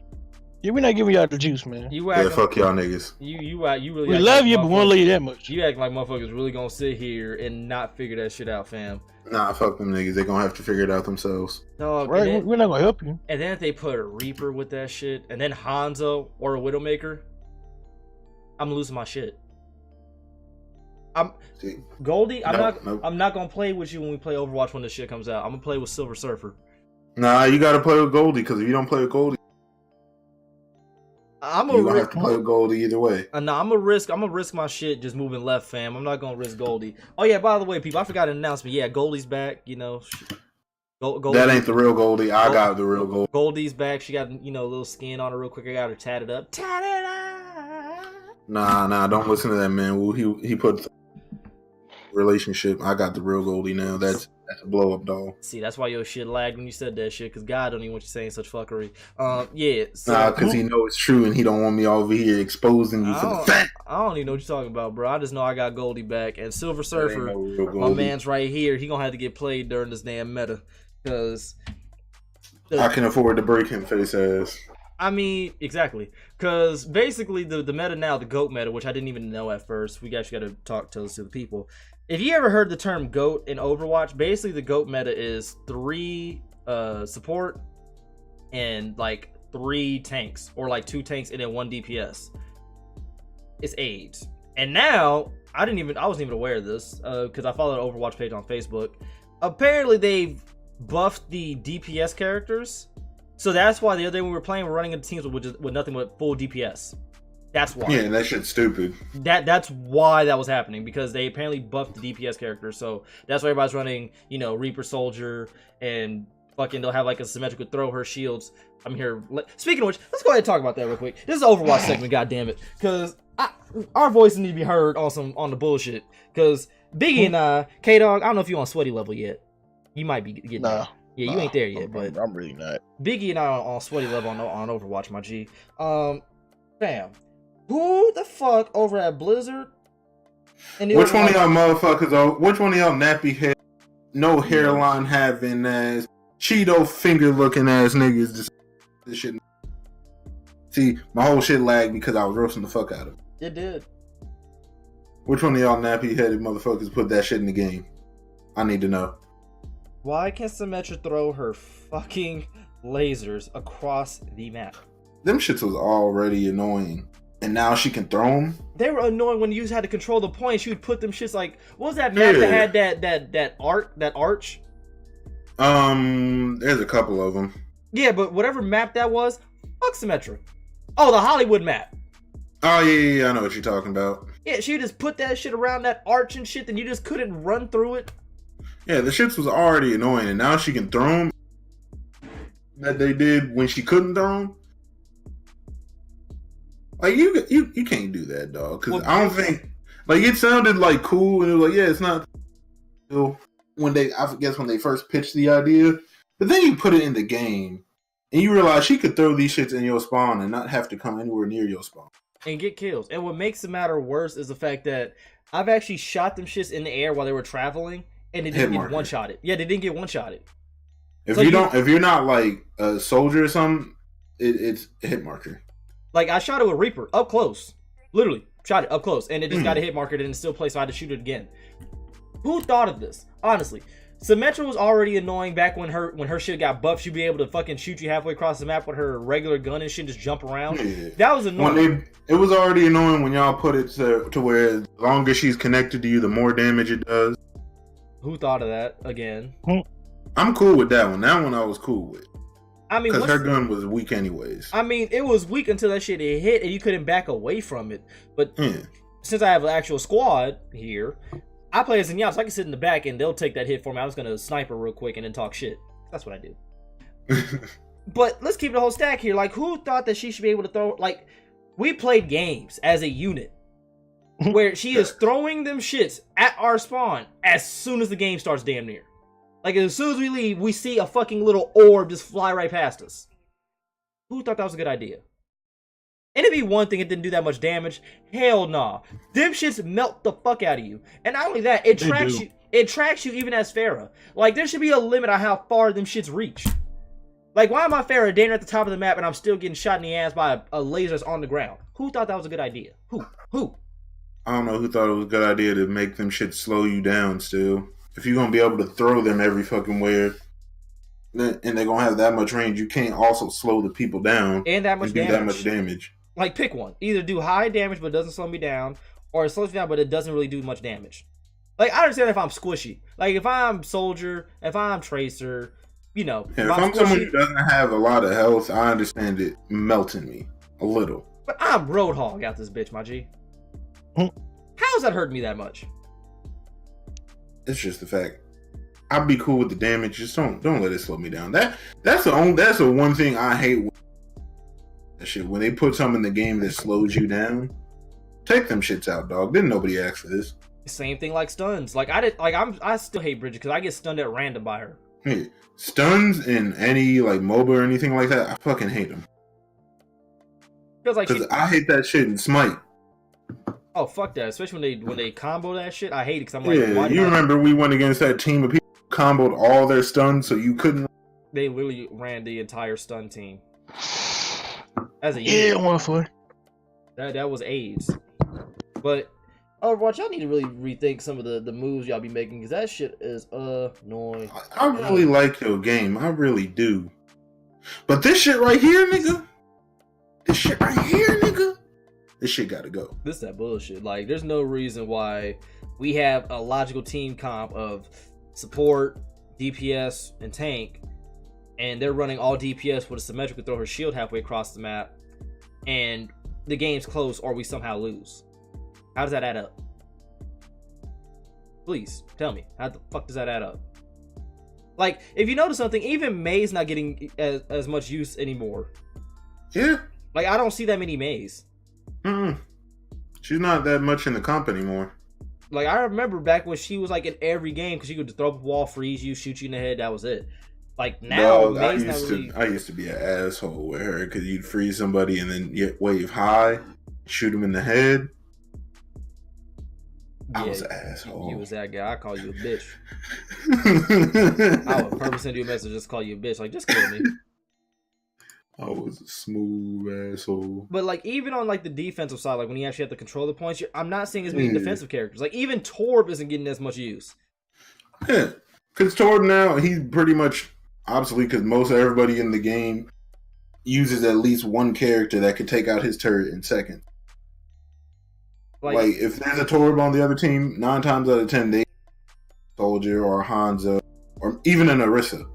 Yeah, we're not giving y'all the juice, man. You Yeah, acting, fuck y'all niggas. you really. We act love like you, but we won't love you that much. You act like motherfuckers really gonna sit here and not figure that shit out, fam. Nah, fuck them niggas. They gonna have to figure it out themselves. Dog, Right? and then, We're not gonna help you. and then if they put a Reaper with that shit, and then Hanzo or a Widowmaker, I'm losing my shit. See, Goldie, Nope. I'm not gonna play with you when we play Overwatch when this shit comes out. I'm gonna play with Silver Surfer. nah, you gotta play with Goldie, because if you don't play with Goldie, I'm you're gonna gonna have to play with Goldie either way. nah, I'm gonna risk my shit just moving left, fam. I'm not gonna risk Goldie. Oh yeah, by the way, people, I forgot an announcement. Yeah, Goldie's back. You know, Goldie, That ain't the real Goldie. I got the real Goldie. Goldie's back. She got, you know, a little skin on her real quick. I got her tatted up. Tatted up. Nah, don't listen to that man. Well, he put relationship. I got the real Goldie now. That's a blow up, dog. See, that's why your shit lagged when you said that shit, because God don't even want you saying such fuckery. Yeah. So, Nah, because he know it's true and he don't want me over here exposing you for the fact. I don't even know what you're talking about, bro. I just know I got Goldie back. And Silver Surfer, That ain't no real my Goldie. man's right here. He gonna have to get played during this damn meta. Because I can afford to break him face ass. I mean, exactly. Because basically, the meta now, the GOAT meta, which I didn't even know at first, we actually got to tell this to the people. If you ever heard the term GOAT in Overwatch, basically the GOAT meta is 3 support and like 3 tanks, or like 2 tanks and then 1 DPS. It's AIDS. And now, I wasn't even aware of this, because I followed an Overwatch page on Facebook. Apparently, they've buffed the DPS characters. So that's why the other day when we were playing, we're running into teams with nothing but full DPS. That's why. Yeah, that shit's stupid. That's why that was happening, because they apparently buffed the DPS characters. So that's why everybody's running, you know, Reaper Soldier, and fucking they'll have like a symmetrical throw her shields. I'm here. Speaking of which, let's go ahead and talk about that real quick. This is an Overwatch segment, goddammit. Because our voices need to be heard on the bullshit. Because Biggie and I, K-Dog, I don't know if you're on sweaty level yet. You might be getting there. Yeah, you ain't there yet, but I'm really not. Biggie and I are on sweaty level on Overwatch, my G. Fam, who the fuck over at Blizzard? Which one of y'all motherfuckers? Which one of y'all nappy head, no hairline having ass, Cheeto finger looking ass niggas? This shit. See, my whole shit lagged because I was roasting the fuck out of it. It did. Which one of y'all nappy headed motherfuckers put that shit in the game? I need to know. Why can Symmetra throw her fucking lasers across the map? Them shits was already annoying, and now she can throw them. They were annoying when you had to control the point. She would put them shits like, what was that map that had that arch? There's a couple of them. Yeah, but whatever map that was, fuck Symmetra. Oh, the Hollywood map. Oh yeah, I know what you're talking about. Yeah, she just put that shit around that arch and shit, then you just couldn't run through it. Yeah, the shits was already annoying, and now she can throw them. That they did when she couldn't throw them. Like you can't do that, dog. Because I don't think like it sounded like cool, and it was like, yeah, it's not. When I guess when they first pitched the idea, but then you put it in the game, and you realize she could throw these shits in your spawn and not have to come anywhere near your spawn and get kills. And what makes the matter worse is the fact that I've actually shot them shits in the air while they were traveling, and they didn't get one-shotted. Yeah, they didn't get one-shotted. If you're not like a soldier or something, it's a hit marker. Like I shot it with Reaper up close, literally shot it up close, and it just got a hit marker and it still placed, so I had to shoot it again. Who thought of this? Honestly, Symmetra was already annoying back when her shit got buffed. She'd be able to fucking shoot you halfway across the map with her regular gun and shit, just jump around. Yeah. That was annoying. It was already annoying when y'all put it to where the longer she's connected to you, the more damage it does. Who thought of that again? I'm cool with that one. That one I was cool with. I mean, because her gun was weak anyways. I mean, it was weak until that shit hit and you couldn't back away from it. But since I have an actual squad here, I play as Zenyatta, so I can sit in the back and they'll take that hit for me. I'm just gonna snipe her real quick and then talk shit. That's what I do. But let's keep the whole stack here. Like, who thought that she should be able to throw? Like, we played games as a unit where she is throwing them shits at our spawn as soon as the game starts, damn near. Like, as soon as we leave, we see a fucking little orb just fly right past us. Who thought that was a good idea? And it'd be one thing, it didn't do that much damage. Hell nah. Them shits melt the fuck out of you. And not only that, it tracks you even as Pharah. Like, there should be a limit on how far them shits reach. Like, why am I Faradainer at the top of the map and I'm still getting shot in the ass by a laser that's on the ground? Who thought that was a good idea? Who? I don't know who thought it was a good idea to make them shit slow you down still. If you're going to be able to throw them every fucking where, and they're going to have that much range, you can't also slow the people down And that much do damage. that much damage. Like, pick one. Either do high damage but it doesn't slow me down, or it slows me down but it doesn't really do much damage. Like, I understand if I'm squishy. Like, if I'm Soldier, if I'm Tracer, you know. Yeah, if I'm someone who doesn't have a lot of health, I understand it melting me a little. But I'm Roadhog out this bitch, my G. How's that hurting me that much? It's just the fact. I'd be cool with the damage. Just don't let it slow me down. That's the one thing I hate. That shit, when they put something in the game that slows you down, take them shits out, dog. Didn't nobody ask for this? Same thing like stuns. Like I still hate Bridget because I get stunned at random by her. Hey, stuns in any like MOBA or anything like that, I fucking hate them. Because I hate that shit in Smite. Oh, fuck that! Especially when they combo that shit, I hate it because I'm like, yeah. You remember we went against that team of people who comboed all their stuns, so you couldn't. They literally ran the entire stun team. As a yeah, one for that was AIDS. But Overwatch, y'all need to really rethink some of the moves y'all be making because that shit is annoying. I really like your game, I really do. But this shit right here, nigga. This shit gotta go. This is that bullshit. Like, there's no reason why we have a logical team comp of support, DPS, and tank, and they're running all DPS with a Symmetra could throw her shield halfway across the map, and the game's close or we somehow lose. How does that add up? Please, tell me. How the fuck does that add up? Like, if you notice something, even May's not getting as much use anymore. Yeah. Like, I don't see that many Mays. She's not that much in the comp anymore. Like, I remember back when she was like in every game because she could throw up a wall, freeze you, shoot you in the head. That was it. Like now, no, May's not really... I used to be an asshole with her because you'd freeze somebody and then you wave high, shoot him in the head. I was an asshole. You was that guy. I call you a bitch. I would purposely send you a message just call you a bitch. Like, just kill me. I was a smooth asshole. But like, even on like the defensive side, like when you actually have to control the points, I'm not seeing as many defensive characters. Like even Torb isn't getting as much use. Yeah, because Torb now he's pretty much obsolete because most everybody in the game uses at least one character that could take out his turret in seconds. Like if there's a Torb on the other team, 9 times out of 10 they Soldier or Hanzo or even an Orisa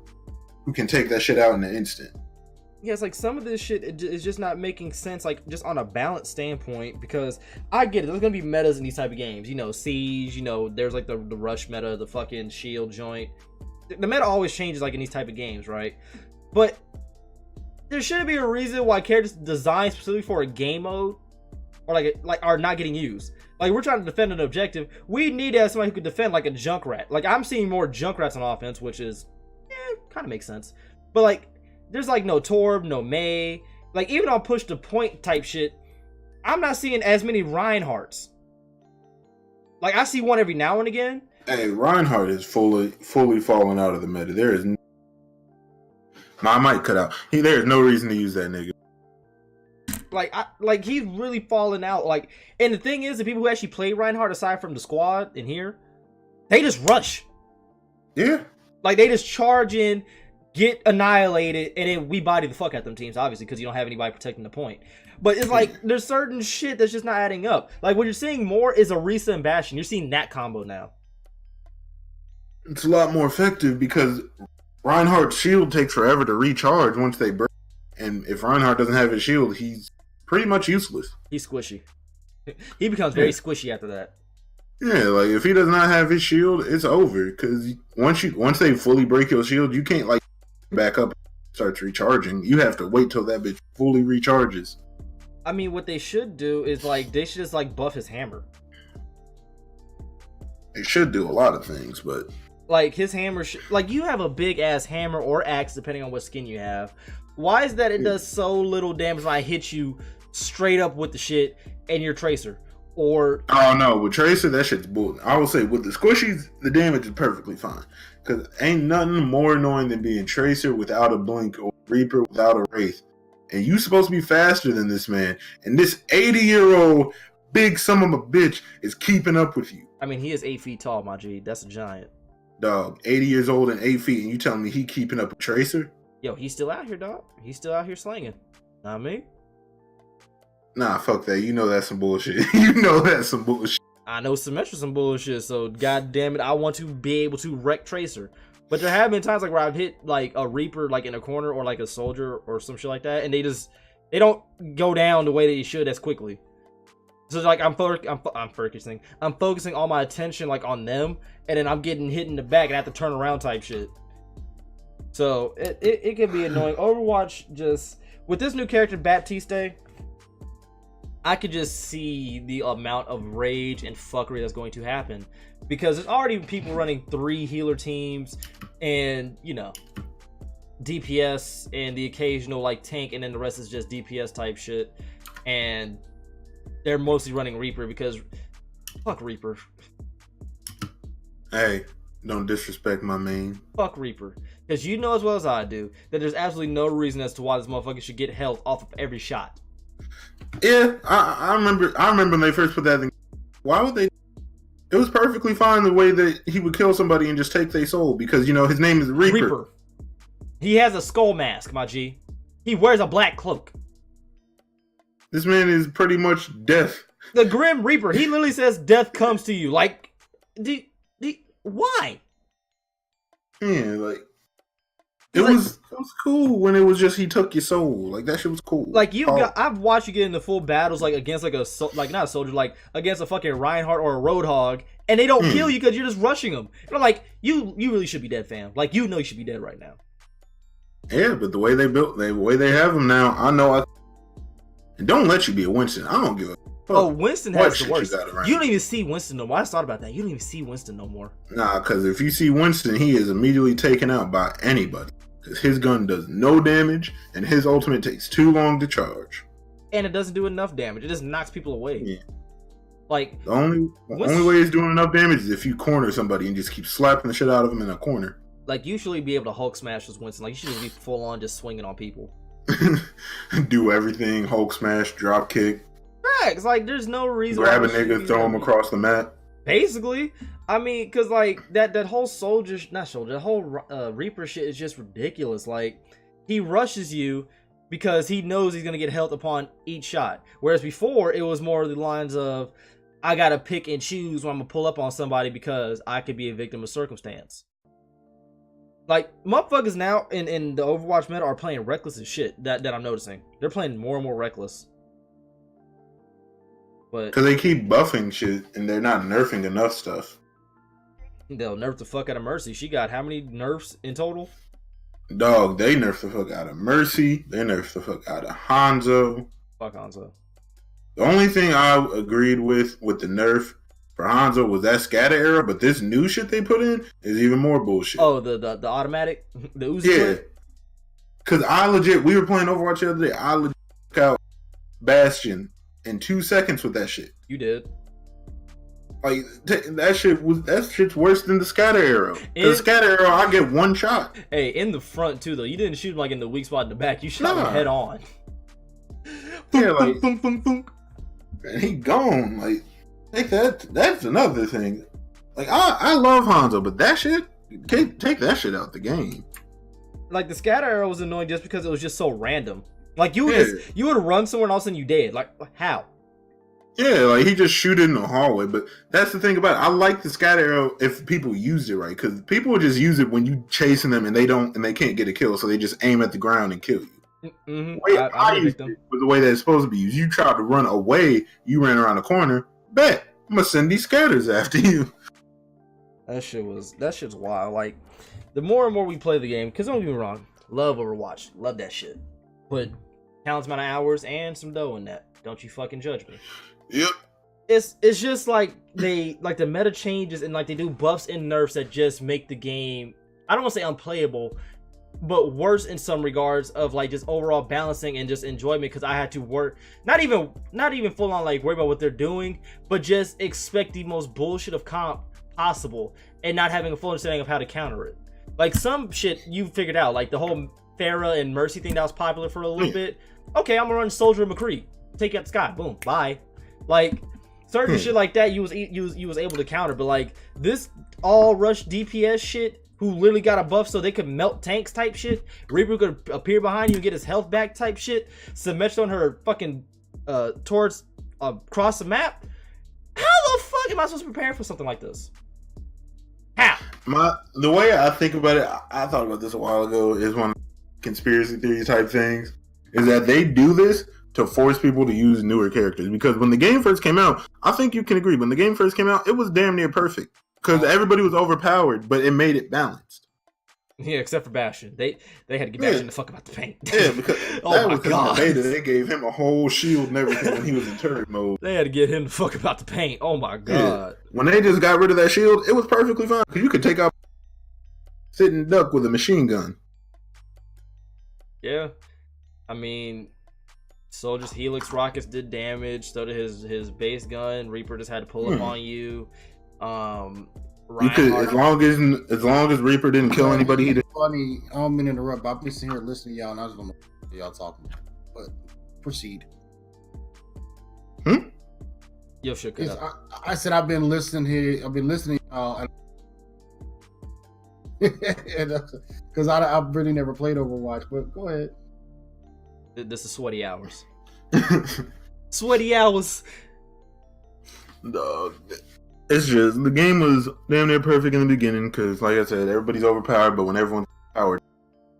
who can take that shit out in an instant. Yeah, it's like some of this shit is just not making sense, like just on a balance standpoint, because I get it, there's gonna be metas in these type of games, you know, Siege, you know, there's like the rush meta, the fucking shield joint. The meta always changes like in these type of games, right? But there shouldn't be a reason why characters designed specifically for a game mode or like are not getting used. Like we're trying to defend an objective, we need to have somebody who could defend like a Junkrat. Like I'm seeing more Junkrats on offense, which is kind of makes sense. But like there's like no Torb, no May. Like even on push to point type shit, I'm not seeing as many Reinhardts. Like I see one every now and again. Hey, Reinhardt is fully falling out of the meta. There is I might cut out. There is no reason to use that nigga. Like he's really falling out. Like, and the thing is, the people who actually play Reinhardt, aside from the squad in here, they just rush. Yeah. Like they just charge in, get annihilated, and then we body the fuck out them teams, obviously, because you don't have anybody protecting the point. But it's like there's certain shit that's just not adding up. Like what you're seeing more is Orisa and Bastion. You're seeing that combo now. It's a lot more effective because Reinhardt's shield takes forever to recharge once they break. And if Reinhardt doesn't have his shield, he's pretty much useless. He's squishy. He becomes very squishy after that. Yeah, like if he does not have his shield, it's over. Because once they fully break your shield, you can't like back up and start recharging. You have to wait till that bitch fully recharges. I mean, what they should do is like they should just like buff his hammer. They should do a lot of things, but like his hammer, like you have a big ass hammer or axe depending on what skin you have. Why is that it does so little damage when I hit you straight up with the shit and your Tracer? Or Oh no, with Tracer, that shit's bull. I will say with the squishies, the damage is perfectly fine. Cause ain't nothing more annoying than being Tracer without a blink or Reaper without a wraith. And you supposed to be faster than this man. And this 80-year-old big son of a bitch is keeping up with you. I mean, he is 8 feet tall, my G. That's a giant. Dog, 80 years old and 8 feet, and you telling me he keeping up with Tracer? Yo, he's still out here, dog. He's still out here slinging. Not me. Nah, fuck that. You know that's some bullshit. You know that's some bullshit. I know Symmetra's some bullshit, so god damn it, I want to be able to wreck Tracer. But there have been times like where I've hit like a Reaper like in a corner or like a soldier or some shit like that, and they don't go down the way that you should as quickly. So like I'm focusing all my attention like on them, and then I'm getting hit in the back and I have to turn around type shit. So it can be annoying. Overwatch just with this new character Baptiste, I could just see the amount of rage and fuckery that's going to happen, because there's already people running 3 healer teams and, you know, DPS and the occasional like tank, and then the rest is just DPS type shit, and they're mostly running Reaper because fuck Reaper. Hey, don't disrespect my main. Fuck Reaper, because you know as well as I do that there's absolutely no reason as to why this motherfucker should get health off of every shot. Yeah, I remember when they first put that in. Why would they? It was perfectly fine the way that he would kill somebody and just take their soul, because, you know, his name is Reaper. He has a skull mask, my G. He wears a black cloak. This man is pretty much death. The Grim Reaper. He literally says death comes to you. Like, why? Yeah, like it was cool when it was just he took your soul. Like that shit was cool. Like I've watched you get into full battles like against like not a soldier, like against a fucking Reinhardt or a Roadhog, and they don't kill you because you're just rushing them. And I'm like, you really should be dead, fam. Like, you know you should be dead right now. Yeah, but the way they have him now, I know. And don't let you be a Winston. I don't give a fuck. Oh, Winston has the worst. You don't even see Winston no more. I just thought about that. You don't even see Winston no more. Nah, because if you see Winston, he is immediately taken out by anybody. Because his gun does no damage, and his ultimate takes too long to charge. And it doesn't do enough damage. It just knocks people away. Yeah. Like, the only way it's doing enough damage is if you corner somebody and just keep slapping the shit out of them in a corner. Like, you should be able to Hulk smash this Winston. Like, you should just be full on just swinging on people. Do everything, Hulk smash, drop kick. Facts. Like, there's no reason. Grab a nigga, throw him across the map. Basically, I mean, cause like that whole that whole Reaper shit is just ridiculous. Like, he rushes you because he knows he's gonna get health upon each shot. Whereas before, it was more the lines of, I gotta pick and choose when I'm gonna pull up on somebody because I could be a victim of circumstance. Like, motherfuckers now in the Overwatch meta are playing reckless as shit. That I'm noticing. They're playing more and more reckless. But because they keep buffing shit and they're not nerfing enough stuff. They'll nerf the fuck out of Mercy. She got how many nerfs in total? Dog, they nerfed the fuck out of Mercy. They nerfed the fuck out of Hanzo. Fuck Hanzo. The only thing I agreed with the nerf for Hanzo was that scatter arrow, but this new shit they put in is even more bullshit. Oh, the automatic? The Uzi? Yeah. Because we were playing Overwatch the other day. I legit took out Bastion in 2 seconds with that shit. You did. Like, that shit's worse than the scatter arrow. The scatter arrow, I get one shot. Hey, in the front too though. You didn't shoot him like in the weak spot in the back. You shot him head on. Yeah, like, and he gone. Like, take that. That's another thing. Like, I love Hanzo, but that shit, take that shit out the game. Like, the scatter arrow was annoying just because it was just so random. Like, you would run somewhere and all of a sudden you dead. Like, how? Yeah, like, he just shoot it in the hallway. But that's the thing about it. I like the scatter arrow if people use it right, because people will just use it when you chasing them and they can't get a kill, so they just aim at the ground and kill you. Mm-hmm. The way I used it was the way that it's supposed to be used. You tried to run away, you ran around the corner. Bet I'm gonna send these scatters after you. That shit's wild. Like, the more and more we play the game, because don't get me wrong, love Overwatch, love that shit. Put countless amount of hours and some dough in that. Don't you fucking judge me. Yep. It's just like the meta changes and like they do buffs and nerfs that just make the game, I don't want to say unplayable, but worse in some regards of like just overall balancing and just enjoyment, because I had to work, not even full on like worry about what they're doing, but just expect the most bullshit of comp possible and not having a full understanding of how to counter it. Like some shit you figured out, like the whole Pharah and Mercy thing that was popular for a little bit. Okay, I'm gonna run Soldier McCree, take you out the sky, boom, bye. Like certain shit like that you was able to counter, but like this all rush DPS shit, who literally got a buff so they could melt tanks type shit. Reaper could appear behind you and get his health back type shit. Symmetra on her fucking towards across the map. How the fuck am I supposed to prepare for something like this? How? The way I think about it, I thought about this a while ago, is one of the conspiracy theory type things, is that they do this to force people to use newer characters. Because when the game first came out, I think you can agree, when the game first came out, it was damn near perfect. Because everybody was overpowered, but it made it balanced. Yeah, except for Bastion. They had to get Bastion the fuck about the paint. Yeah, because that was because in the beta, they gave him a whole shield and everything when he was in turret mode. They had to get him the fuck about the paint. Oh my god. Yeah. When they just got rid of that shield, it was perfectly fine. Because you could take out sitting duck with a machine gun. Yeah. I mean, Soldier's Helix rockets did damage, so did his base gun. Reaper just had to pull up on you. You could, as long as Reaper didn't kill anybody, he didn't. Funny, I don't mean to interrupt, but I've been sitting here listening to y'all, and I just don't know what y'all talking about. But proceed. Yo, shook it up. I said I've been listening here. I've been listening, because I've really never played Overwatch. But go ahead. This is sweaty hours. Sweaty hours. Dog. It's just, the game was damn near perfect in the beginning because, like I said, everybody's overpowered, but when everyone's powered.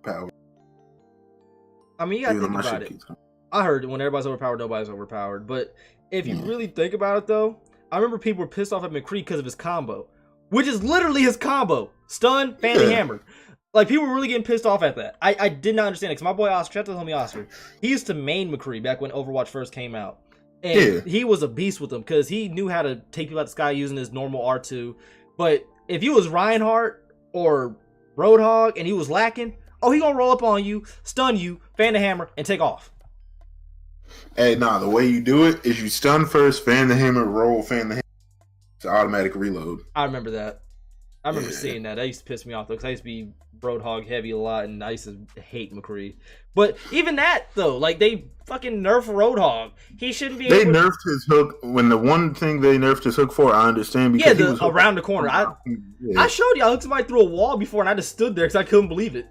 I mean, you gotta think about it. I heard when everybody's overpowered, nobody's overpowered. But if you really think about it, though, I remember people were pissed off at McCree because of his combo, which is literally his combo. Stun, fan, and hammer. Like, people were really getting pissed off at that. I did not understand it, because my boy Oscar, shout out to the homie Oscar, he used to main McCree back when Overwatch first came out. And he was a beast with them because he knew how to take people out the sky using his normal R2. But if you was Reinhardt or Roadhog and he was lacking, he gonna roll up on you, stun you, fan the hammer, and take off. Hey, the way you do it is you stun first, fan the hammer, roll, fan the hammer. It's automatic reload. I remember that. I remember seeing that. That used to piss me off, though, because I used to be Roadhog heavy a lot, and I used to hate McCree. But even that, though, like, they fucking nerf Roadhog. He shouldn't be able to... nerfed his hook. When the one thing they nerfed his hook for, I understand. Because he was around the corner. I showed you, I hooked somebody through a wall before, and I just stood there because I couldn't believe it.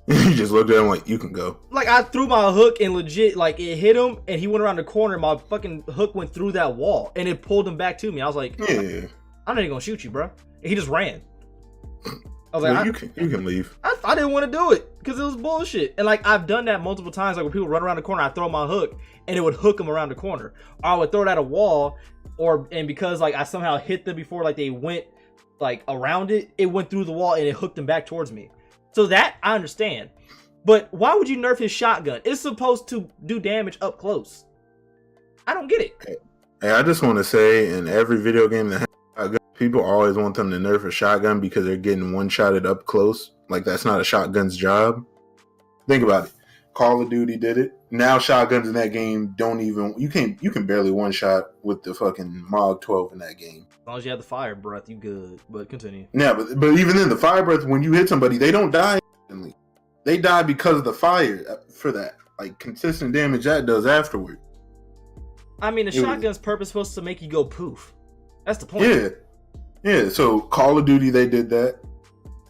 You just looked at him like, you can go. Like, I threw my hook, and legit, like, it hit him, and he went around the corner, and my fucking hook went through that wall, and it pulled him back to me. I was like, I'm not even gonna shoot you, bro. And he just ran. I was like, you can leave. I didn't want to do it because it was bullshit. And like, I've done that multiple times. Like, when people run around the corner, I throw my hook and it would hook them around the corner. Or I would throw it at a wall, and because like I somehow hit them before like they went like around it, it went through the wall and it hooked them back towards me. So that I understand. But why would you nerf his shotgun? It's supposed to do damage up close. I don't get it. Hey, I just want to say, in every video game that has a shotgun, people always want them to nerf a shotgun because they're getting one-shotted up close. Like, that's not a shotgun's job. Think about it. Call of Duty did it. Now shotguns in that game don't even... You can barely one-shot with the fucking Mog 12 in that game. As long as you have the fire breath, you good. But continue. Yeah, but even then, the fire breath, when you hit somebody, they don't die instantly. They die because of the fire for that. Like, consistent damage that does afterward. I mean, the shotgun's purpose is supposed to make you go poof. That's the point. Yeah, so Call of Duty, they did that.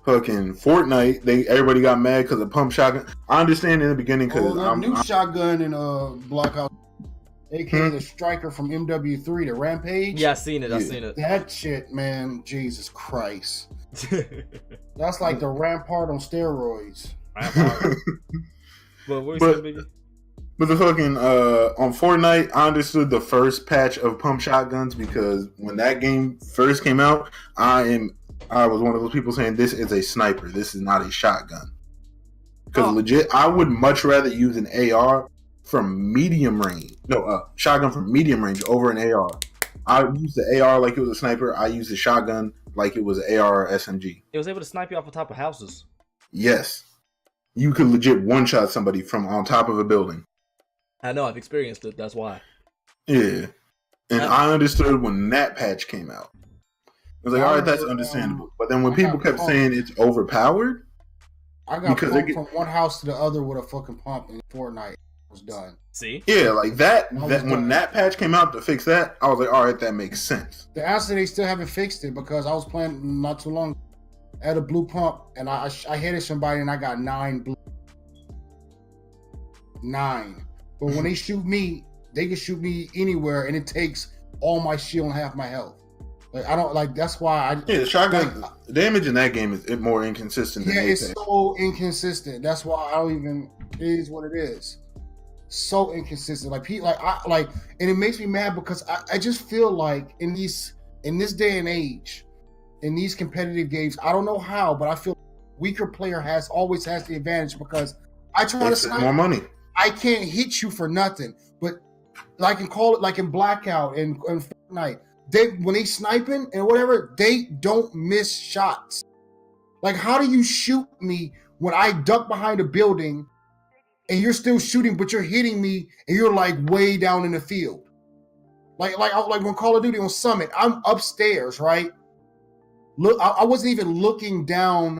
Fucking Fortnite, everybody got mad because of pump shotgun. I understand in the beginning because I'm new shotgun in Blockhouse, aka the striker from MW3, the Rampage. Yeah, I seen it. That shit, man, Jesus Christ. That's like the Rampart on steroids. But what you saying, baby? But the fucking on Fortnite, I understood the first patch of pump shotguns because when that game first came out, I was one of those people saying this is a sniper. This is not a shotgun. Because legit, I would much rather use an AR from medium range. No, shotgun from medium range over an AR. I use the AR like it was a sniper. I use the shotgun like it was an AR or SMG. It was able to snipe you off the top of houses. Yes. you could legit one-shot somebody from on top of a building. I know, I've experienced it. That's why. Yeah. And I understood when that patch came out. I was like, all right, that's understandable. But then when people kept saying it's overpowered, I got pumped from one house to the other with a fucking pump in Fortnite. Was done. See? Yeah, like that when that patch came out to fix that, I was like, all right, that makes sense. The answer, they still haven't fixed it because I was playing not too long. I had a blue pump and I hit somebody and I got 9 blue. 9. But when they shoot me, they can shoot me anywhere and it takes all my shield and half my health. Like I don't like. That's why the shotgun damage in that game is more inconsistent. Yeah, it's so inconsistent. That's why I don't even. It is what it is. So inconsistent. And it makes me mad because I just feel like in this day and age, in these competitive games, I don't know how, but I feel weaker player always has the advantage because I try to snipe more money. I can't hit you for nothing, but I can call it like in Blackout and Fortnite. When they sniping and whatever, they don't miss shots. Like, how do you shoot me when I duck behind a building and you're still shooting, but you're hitting me and you're like way down in the field? Like when Call of Duty on Summit, I'm upstairs, right? Look, I wasn't even looking down,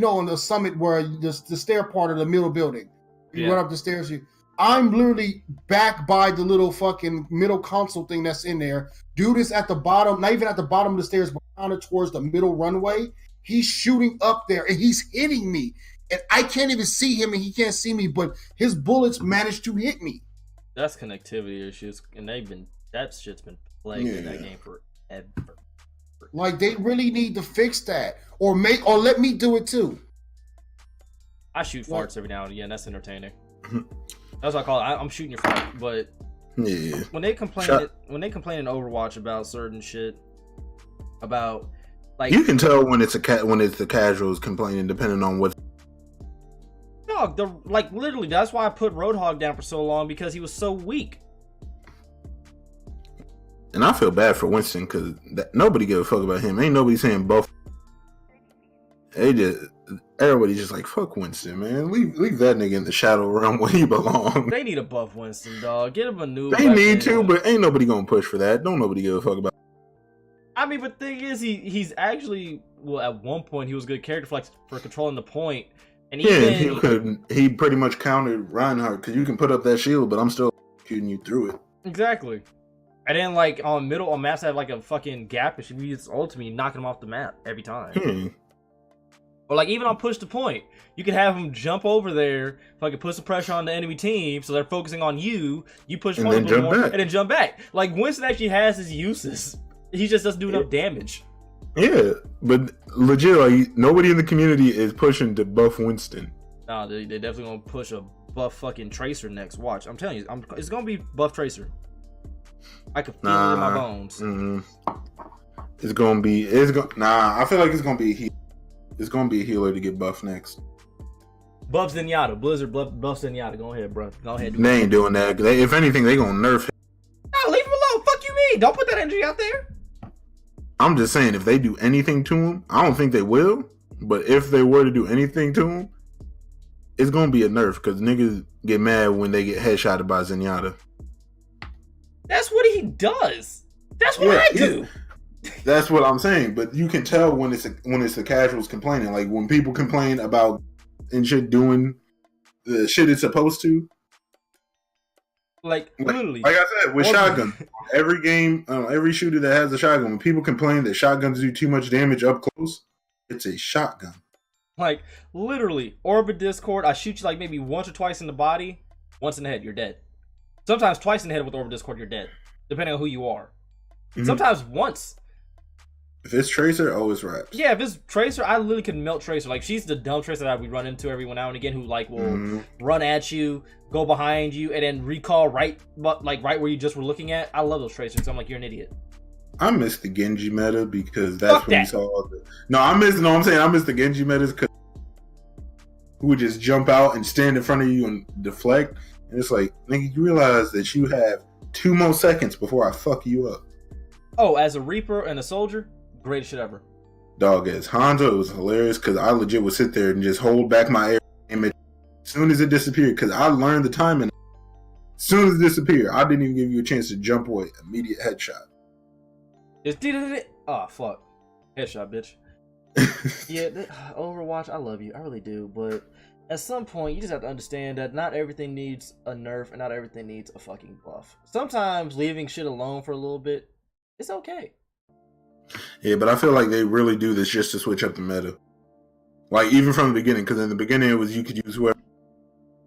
on the Summit where the stair part of the middle building. You run up the stairs. I'm literally back by the little fucking middle console thing that's in there. Dude is at the bottom, not even at the bottom of the stairs, but kind of towards the middle runway. He's shooting up there and he's hitting me. And I can't even see him and he can't see me, but his bullets managed to hit me. That's connectivity issues, and that shit's been plagued in that game forever. Like, they really need to fix that. Or let me do it too. I shoot farts every now and again. That's entertaining. That's what I call it. I'm shooting your fart. But when they complain in Overwatch about certain shit, about like you can tell when it's the casuals complaining, depending on what. Dog, literally, that's why I put Roadhog down for so long because he was so weak. And I feel bad for Winston because nobody give a fuck about him. Ain't nobody saying buff. Everybody's just like, fuck Winston, man. Leave that nigga in the shadow realm where he belongs. They need a buff Winston, dog. Get him a new. They need to, but ain't nobody gonna push for that. Don't nobody give a fuck about. I mean, but the thing is, he's actually at one point he was good character flex for controlling the point, and he pretty much countered Reinhardt because you can put up that shield, but I'm still shooting you through it. Exactly. And then on maps that have like a fucking gap, and she uses ultimate, knocking him off the map every time. Or even on push to point, you can have them jump over there, fucking put some pressure on the enemy team, so they're focusing on you. You push point a little more, and then jump back. Like Winston actually has his uses. He just doesn't do enough damage. Yeah, but legit, nobody in the community is pushing to buff Winston. Nah, they definitely gonna push a buff fucking Tracer next. Watch, I'm telling you, it's gonna be buff Tracer. I can feel it in my bones. It's gonna be. I feel like it's gonna be a healer. It's gonna be a healer to get buffed next. Buff Zenyatta, Blizzard buff Zenyatta. Go ahead, bro. Go ahead. They ain't doing that. If anything, they gonna nerf him. No, leave him alone. Fuck you, mean? Don't put that energy out there. I'm just saying, if they do anything to him, I don't think they will. But if they were to do anything to him, it's gonna be a nerf because niggas get mad when they get headshotted by Zenyatta. That's what he does. That's what I do. That's what I'm saying. But you can tell when it's the casuals complaining. Like when people complain about and shit doing the shit it's supposed to. Literally. Like I said, with shotgun, every game, every shooter that has a shotgun, when people complain that shotguns do too much damage up close, it's a shotgun. Literally, Orbit Discord, I shoot you maybe once or twice in the body, once in the head, you're dead. Sometimes twice in the head with Orbit Discord, you're dead, depending on who you are. Mm-hmm. Sometimes once. If it's Tracer, it's Raps. Yeah, if it's Tracer, I literally can melt Tracer. She's the dumb Tracer that we run into every now and again who will run at you, go behind you, and then recall right where you just were looking at. I love those Tracers. So I'm like, you're an idiot. I miss the Genji meta because that's when you saw I miss the Genji metas because who would just jump out and stand in front of you and deflect. And it's like, nigga, you realize that you have 2 more seconds before I fuck you up. Oh, as a Reaper and a Soldier, greatest shit ever. Dog, as Hanzo, it was hilarious because I legit would sit there and just hold back my air image As soon as it disappeared, because I learned the timing. As soon as it disappeared, I didn't even give you a chance to jump away. Immediate headshot. Just did it. Oh fuck, headshot, bitch. Yeah, Overwatch. I love you, I really do, but at some point you just have to understand that not everything needs a nerf and not everything needs a fucking buff. Sometimes leaving shit alone for a little bit, it's okay. Yeah, but I feel like they really do this just to switch up the meta. Like, even from the beginning, because in the beginning it was you could use whoever,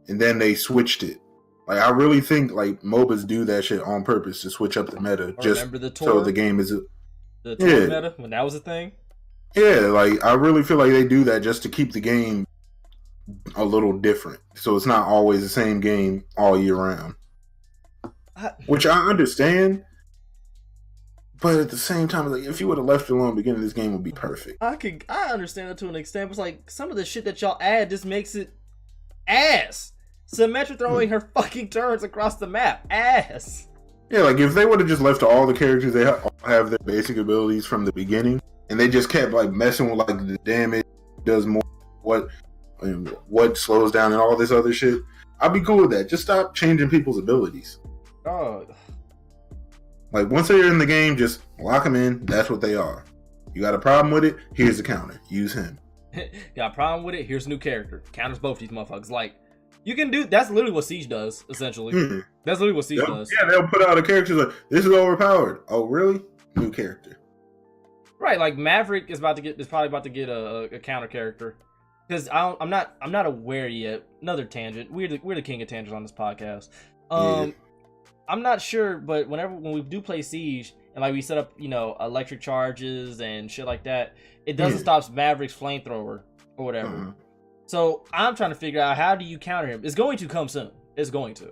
and then they switched it. Like, I really think like MOBAs do that shit on purpose to switch up the meta, just so the game is the tour meta when that was a thing. Yeah, like I really feel like they do that just to keep the game a little different, so it's not always the same game all year round. Which I understand. But at the same time, like if you would have left it alone at the beginning, this game would be perfect. I understand that to an extent, but it's like some of the shit that y'all add just makes it ass. Symmetra throwing her fucking turns across the map, ass. Yeah, like if they would have just left all the characters, they all have their basic abilities from the beginning, and they just kept like messing with like the damage does more, what slows down and all this other shit. I'd be cool with that. Just stop changing people's abilities. Oh. Like, once they're in the game, just lock them in. That's what they are. You got a problem with it? Here's the counter. Use him. Got a problem with it? Here's a new character. Counters both these motherfuckers. Like, you can do... That's literally what Siege does, essentially. Mm-hmm. That's literally what Siege does. Yeah, they'll put out a character like, this is overpowered. Oh, really? New character. Right, like, Maverick is probably about to get a counter character. Because I'm not aware yet. Another tangent. We're the king of tangents on this podcast. Yeah. I'm not sure, but when we do play Siege and like we set up, electric charges and shit like that, it doesn't stop Maverick's flamethrower or whatever. Uh-huh. So I'm trying to figure out how do you counter him. It's going to come soon. It's going to.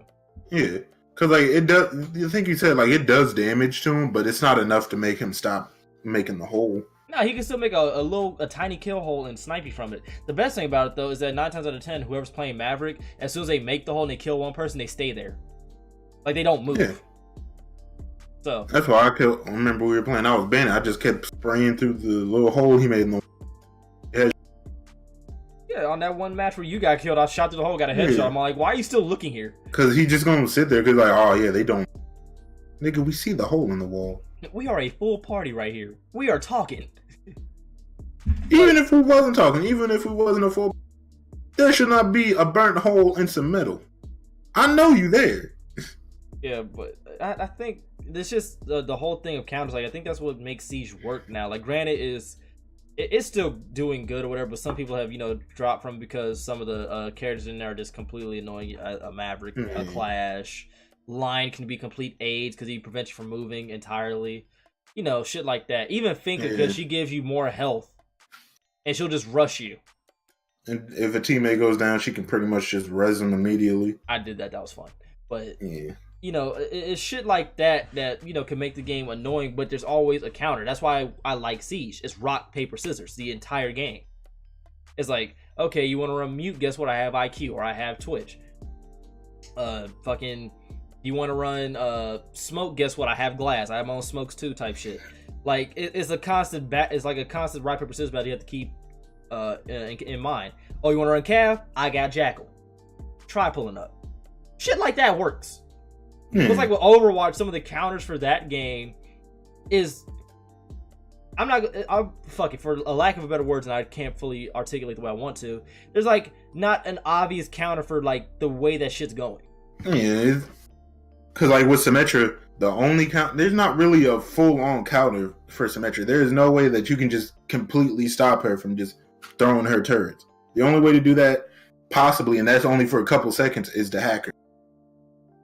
Yeah, because like it does. I think you said like it does damage to him, but it's not enough to make him stop making the hole. No, he can still make a tiny kill hole and snipe you from it. The best thing about it though is that 9 times out of 10, whoever's playing Maverick, as soon as they make the hole and they kill one person, they stay there. Like, they don't move. Yeah. So that's why I remember we were playing. I was Bandit. I just kept spraying through the little hole he made in the head. Yeah, on that one match where you got killed, I shot through the hole, got a headshot. Yeah. I'm like, why are you still looking here? Because he just gonna sit there. Because like, oh yeah, they don't. Nigga, we see the hole in the wall. We are a full party right here. We are talking. Even if we wasn't talking, even if we wasn't a full, there should not be a burnt hole in some metal. I know you there. Yeah, but I think this just the whole thing of counters. Like, I think that's what makes Siege work now. Like, granted, it's still doing good or whatever, but some people have dropped from because some of the characters in there are just completely annoying. A Maverick, a Clash, Line can be complete aids because he prevents you from moving entirely. Shit like that. Even Finka, because she gives you more health, and she'll just rush you. And if a teammate goes down, she can pretty much just res them immediately. I did that. That was fun, but yeah. It's shit like that can make the game annoying, but there's always a counter. That's why I like Siege. It's rock, paper, scissors the entire game. It's like, okay, you want to run mute? Guess what? I have IQ or I have Twitch. You want to run smoke? Guess what? I have glass. I have my own smokes too type shit. Like, it's a constant it's like a constant rock, paper, scissors battle you have to keep in mind. Oh, you want to run Cav? I got Jackal. Try pulling up. Shit like that works. It's like with Overwatch, some of the counters for that game is... fuck it, for a lack of a better words, and I can't fully articulate the way I want to, there's like not an obvious counter for like the way that shit's going. Yeah, because like with Symmetra, the only there's not really a full-on counter for Symmetra. There is no way that you can just completely stop her from just throwing her turrets. The only way to do that, possibly, and that's only for a couple seconds, is to hack her.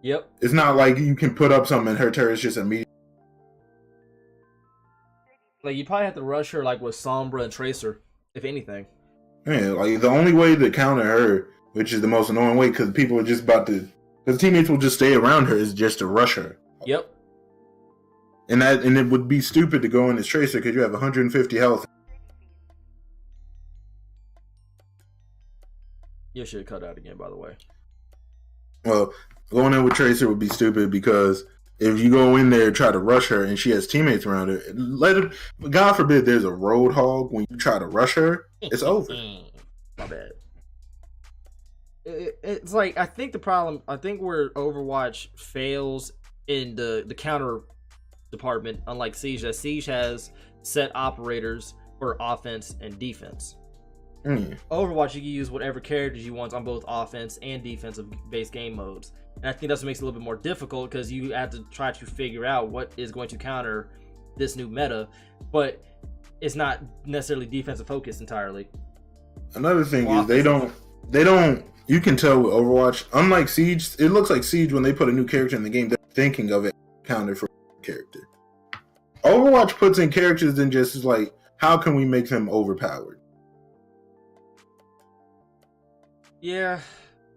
Yep. It's not like you can put up something and her turret's just immediately. Like, you probably have to rush her like with Sombra and Tracer, if anything. Yeah, like the only way to counter her, which is the most annoying way, because people are just about to, because teammates will just stay around her, is just to rush her. Yep. And it would be stupid to go in as Tracer because you have 150 health. Your shit cut out again, by the way. Well, going in with Tracer would be stupid because if you go in there and try to rush her and she has teammates around her, God forbid there's a roadhog when you try to rush her, it's over. My bad. It's like I think where Overwatch fails in the counter department, unlike Siege, that Siege has set operators for offense and defense. Overwatch, you can use whatever characters you want on both offense and defensive based game modes. And I think that's what makes it a little bit more difficult because you have to try to figure out what is going to counter this new meta, but it's not necessarily defensive focused entirely. Another thing is they don't. You can tell with Overwatch, unlike Siege, it looks like Siege when they put a new character in the game, they're thinking of it counter for character. Overwatch puts in characters and just is like, how can we make them overpowered? Yeah,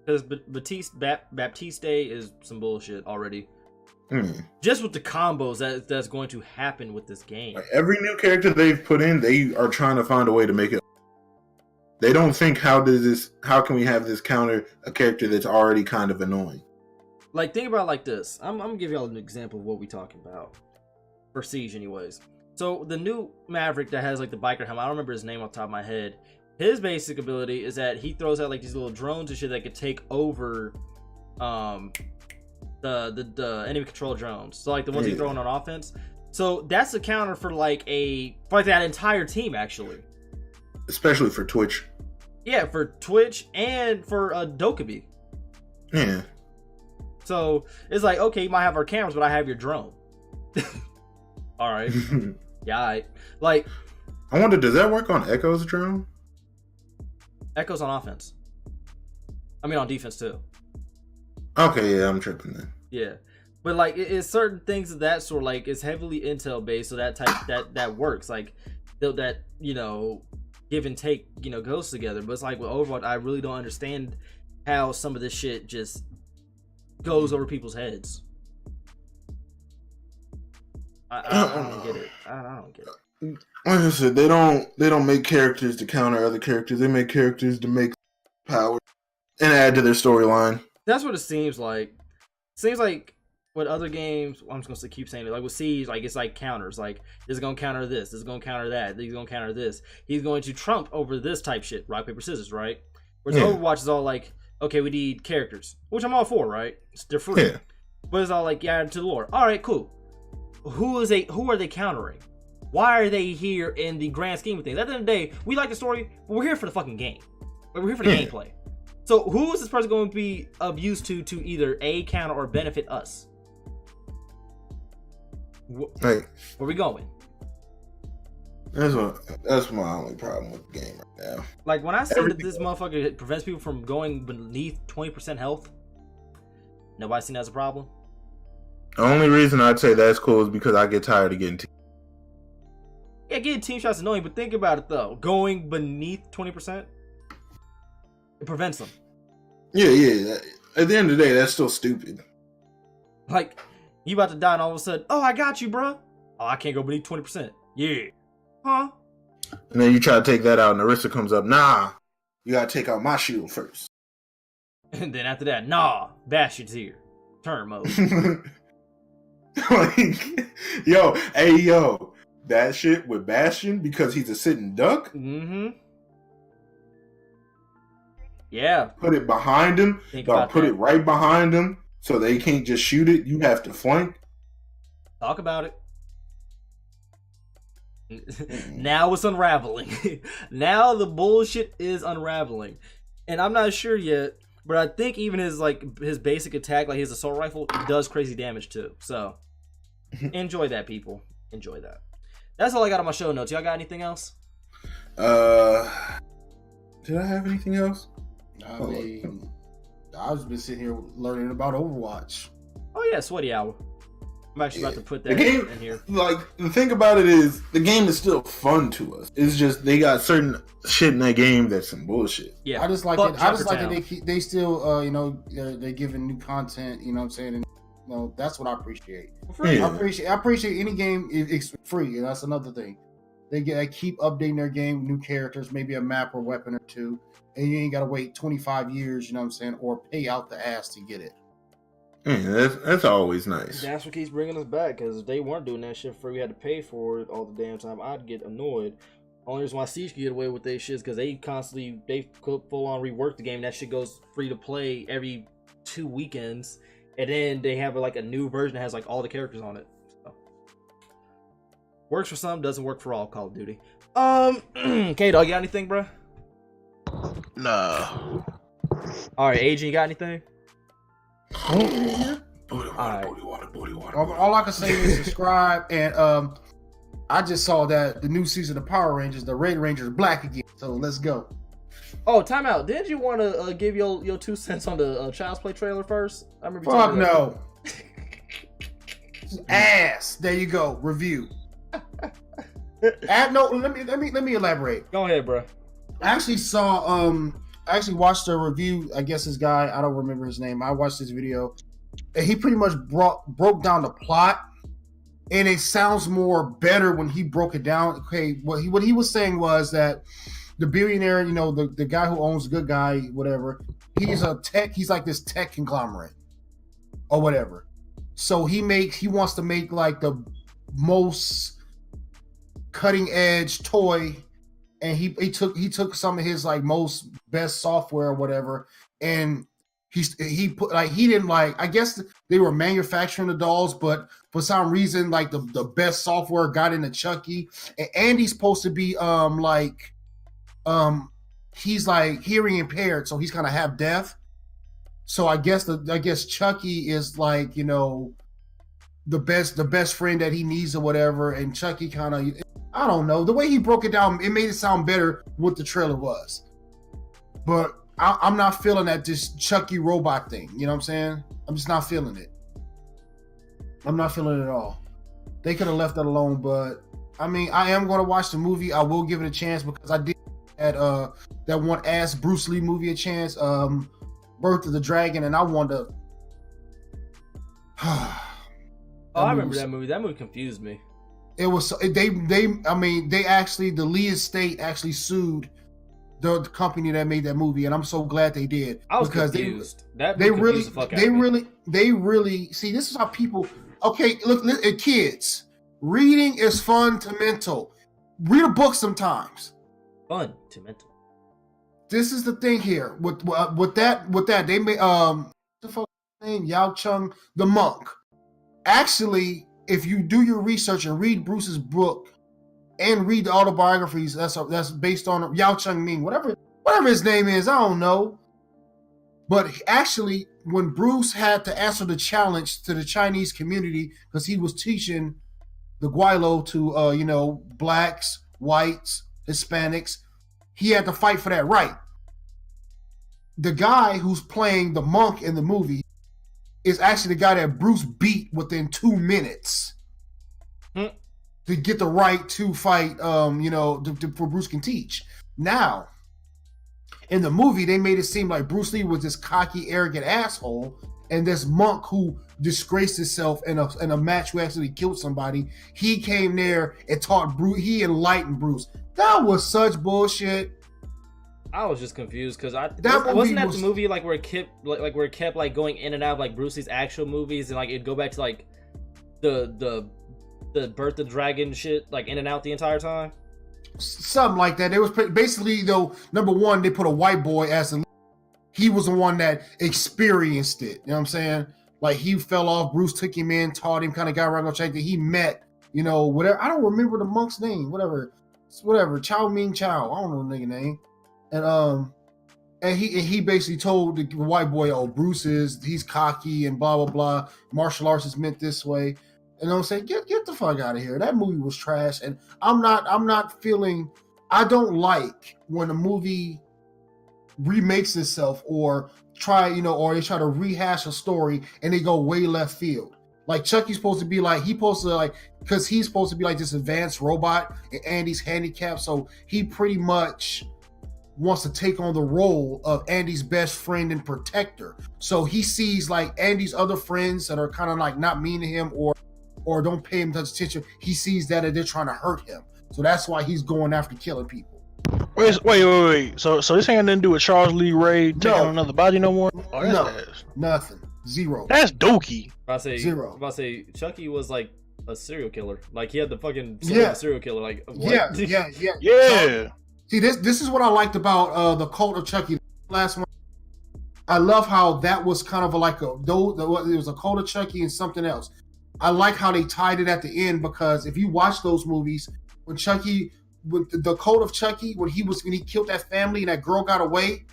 because Baptiste is some bullshit already. Just with the combos that's going to happen with this game. Like every new character they've put in, they are trying to find a way to make it. They don't think how can we have this counter a character that's already kind of annoying. Like think about it like this. I'm gonna give y'all an example of what we talking about for Siege, anyways. So the new Maverick that has like the biker helmet, I don't remember his name off the top of my head. His basic ability is that he throws out like these little drones and shit that could take over the enemy control drones. So like the ones he's throwing on offense. So that's a counter for like that entire team actually. Especially for Twitch. Yeah, for Twitch and for Dokkaebi. Yeah. So it's like, okay, you might have our cameras, but I have your drone. All right. Yeah, all right. Like, I wonder, does that work on Echo's drone? Echo's on offense. I mean, on defense too. Okay, yeah, I'm tripping then. Yeah, but like, it's certain things of that sort. Like, it's heavily intel based, so that works. Like, that give and take, goes together. But it's like with Overwatch, I really don't understand how some of this shit just goes over people's heads. I don't get it. I don't get it. Like I said, they don't make characters to counter other characters. They make characters to make power and add to their storyline. That's what it seems like. Seems like with other games, I'm just gonna keep saying it. Like with Siege, like it's like counters. Like this is gonna counter this. This is gonna counter that. This is gonna counter this. He's going to trump over this type shit. Rock paper scissors, right? Whereas Overwatch is all like, okay, we need characters, which I'm all for, right? They're free, but it's all like, yeah, to the lore. All right, cool. Who are they countering? Why are they here in the grand scheme of things? At the end of the day, we like the story, but we're here for the fucking game. We're here for the gameplay. So who is this person going to be of use to either A, counter or benefit us? Where are we going? That's my only problem with the game right now. Like when I say that this motherfucker prevents people from going beneath 20% health, nobody seen that as a problem. The only reason I'd say that's cool is because I get tired of getting Yeah, getting team shots is annoying, but think about it though. Going beneath 20%, it prevents them. Yeah. At the end of the day, that's still stupid. Like, you about to die and all of a sudden, oh, I got you, bro. Oh, I can't go beneath 20%. Yeah. Huh? And then you try to take that out and Arista comes up, nah, you gotta take out my shield first. And then after that, nah, Bastion's here. Turn mode. Like, that shit with Bastion because he's a sitting duck. Mm-hmm. Yeah. Put it behind him. Put it right behind him so they can't just shoot it. You have to flank. Talk about it. Now it's unraveling. Now the bullshit is unraveling. And I'm not sure yet, but I think even his basic attack, like his assault rifle, does crazy damage too. So enjoy that, people. Enjoy that. That's all I got on my show notes. Y'all got anything else? Did I have anything else? I mean, I've been sitting here learning about Overwatch. Oh yeah, sweaty hour. I'm actually about to put that in here. Like, the thing about it is, the game is still fun to us. It's just they got certain shit in that game that's some bullshit. Yeah, I just like it. I just like that they still, they're giving new content. You know what I'm saying? And, that's what I appreciate. Yeah. I appreciate any game it's free, and that's another thing. They keep updating their game, new characters, maybe a map or weapon or two, and you ain't gotta wait 25 years. You know what I'm saying? Or pay out the ass to get it. Yeah, that's always nice. That's what keeps bringing us back, because if they weren't doing that shit free, we had to pay for it all the damn time, I'd get annoyed. Only reason why Siege can get away with their shit is because they full on rework the game. That shit goes free to play every 2 weekends, and then they have like a new version that has like all the characters on it. So. Works for some, doesn't work for all. Call of Duty. K-Dog, you got anything, bro? Nah. All right, Agent, you got anything? Booty water. All I can say is subscribe, and I just saw that the new season of Power Rangers, the Red Ranger is black again. So let's go. Oh, time out. Did you want to give your 2 cents on the Child's Play trailer first? I remember. Fuck no. Ass. There you go. Review. No, let me elaborate. Go ahead, bro. I actually saw I actually watched a review. I guess this guy, I don't remember his name. I watched this video, and he pretty much broke down the plot, and it sounds more better when he broke it down. Okay, what he was saying was that the billionaire, you know, the guy who owns Good Guy, whatever, he's like this tech conglomerate or whatever. So he wants to make like the most cutting edge toy, and he took some of his like most best software or whatever, and he put like, he didn't like, I guess they were manufacturing the dolls, but for some reason like the best software got into Chucky, and Andy's supposed to be he's like hearing impaired, so he's kind of half deaf. So I guess Chucky is like, you know, the best friend that he needs or whatever, and Chucky kind of, I don't know, the way he broke it down, it made it sound better what the trailer was. But I'm not feeling that this Chucky robot thing. You know what I'm saying? I'm just not feeling it. I'm not feeling it at all. They could have left that alone, but I mean, I am going to watch the movie. I will give it a chance because I did that one ass Bruce Lee movie a chance, Birth of the Dragon, and I wanted to. I remember that movie. That movie confused me. It was they actually, the Lee estate actually sued the company that made that movie, and I'm so glad they did. I was because confused. They really see, this is how people. Okay, look, kids, reading is fundamental. Read a book sometimes. Fun to mental. This is the thing here with that they made the fuck name Yao Chung the monk. Actually, if you do your research and read Bruce's book and read the autobiographies, that's based on Yao Chung Ming, whatever his name is, I don't know. But actually, when Bruce had to answer the challenge to the Chinese community, because he was teaching the Guaylo to blacks, whites, Hispanics, he had to fight for that right. The guy who's playing the monk in the movie is actually the guy that Bruce beat within 2 minutes to get the right to fight, for Bruce can teach. Now, in the movie, they made it seem like Bruce Lee was this cocky, arrogant asshole, and this monk who disgraced himself in a match who actually killed somebody, he came there and taught Bruce, he enlightened Bruce. That was such bullshit. I was just confused because wasn't that the movie like where it kept like going in and out of like Bruce Lee's actual movies, and like it'd go back to like the Birth of the Dragon shit, like in and out the entire time? Something like that. It was basically, though, number one, they put a white boy as he was the one that experienced it. You know what I'm saying? Like, he fell off, Bruce took him in, taught him, kind of got around to check that he met, whatever. I don't remember the monk's name, whatever, Chow Ming Chow. I don't know the nigga name. And he basically told the white boy, oh, he's cocky and blah, blah, blah. Martial arts is meant this way. And I'm saying, get the fuck out of here. That movie was trash. And I don't like when a movie remakes itself or they try to rehash a story and they go way left field. Like Chucky's supposed to be like, because he's supposed to be like this advanced robot and Andy's handicapped. So he pretty much wants to take on the role of Andy's best friend and protector. So he sees like Andy's other friends that are kind of like not mean to him or don't pay him much attention. He sees that and they're trying to hurt him. So that's why he's going after killing people. Wait. So this ain't nothing to do with Charles Lee Ray taking on another body no more? Oh, no, nothing. Zero. That's dookie. Zero. I was about to say Chucky was like a serial killer. Like he had the fucking soul of a serial killer. Like what? Yeah. See, this is what I liked about the Cult of Chucky. Last one, I love how that was kind of like it was a Cult of Chucky and something else. I like how they tied it at the end, because if you watch those movies, when the Cult of Chucky, when he killed that family and that girl got away,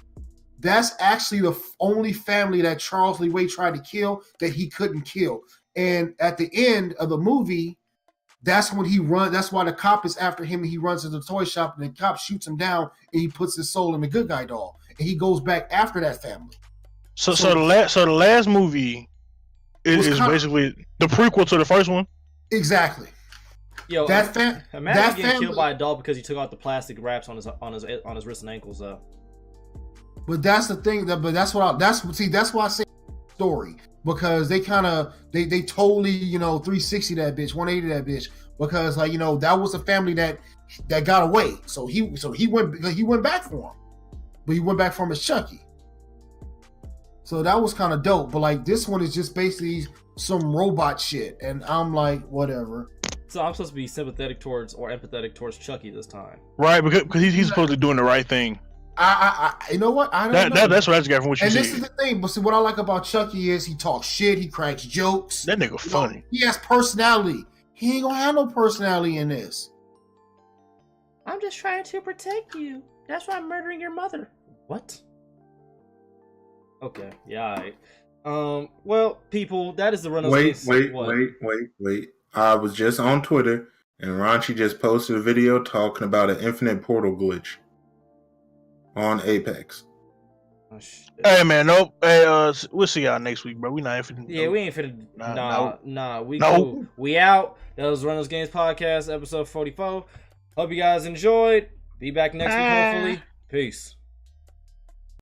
that's actually the only family that Charles Lee Ray tried to kill that he couldn't kill. And at the end of the movie, that's when he runs. That's why the cop is after him, and he runs to the toy shop, and the cop shoots him down, and he puts his soul in the good guy doll, and he goes back after that family. So the last movie is basically the prequel to the first one. Exactly. Yo, imagine getting killed by a doll because he took out the plastic wraps on his wrists and ankles. But that's the thing. That's why I say story, because they kind of they totally 360 that bitch, 180 that bitch, because that was a family that got away. So he went back for him, but he went back for him as Chucky. So that was kind of dope. But this one is just basically some robot shit, and I'm like, whatever. So I'm supposed to be sympathetic towards or empathetic towards Chucky this time, right? Because he's supposed to be doing the right thing. I you know what? I don't know. That's what I just got from what you said. And this is the thing. But see, what I like about Chucky is he talks shit. He cracks jokes. That nigga funny. He has personality. He ain't gonna have no personality in this. I'm just trying to protect you. That's why I'm murdering your mother. What? Okay. Yeah. All right. Well, people, that is the run of Wait. I was just on Twitter, and Ranchi just posted a video talking about an infinite portal glitch on Apex. Oh, shit. Hey man, nope. Hey, we'll see y'all next week, bro. We not infinite. Yeah, we ain't finna. Nah. We no. cool. We out. That was Run Those Games podcast, episode 44. Hope you guys enjoyed. Be back next week, hopefully. Peace.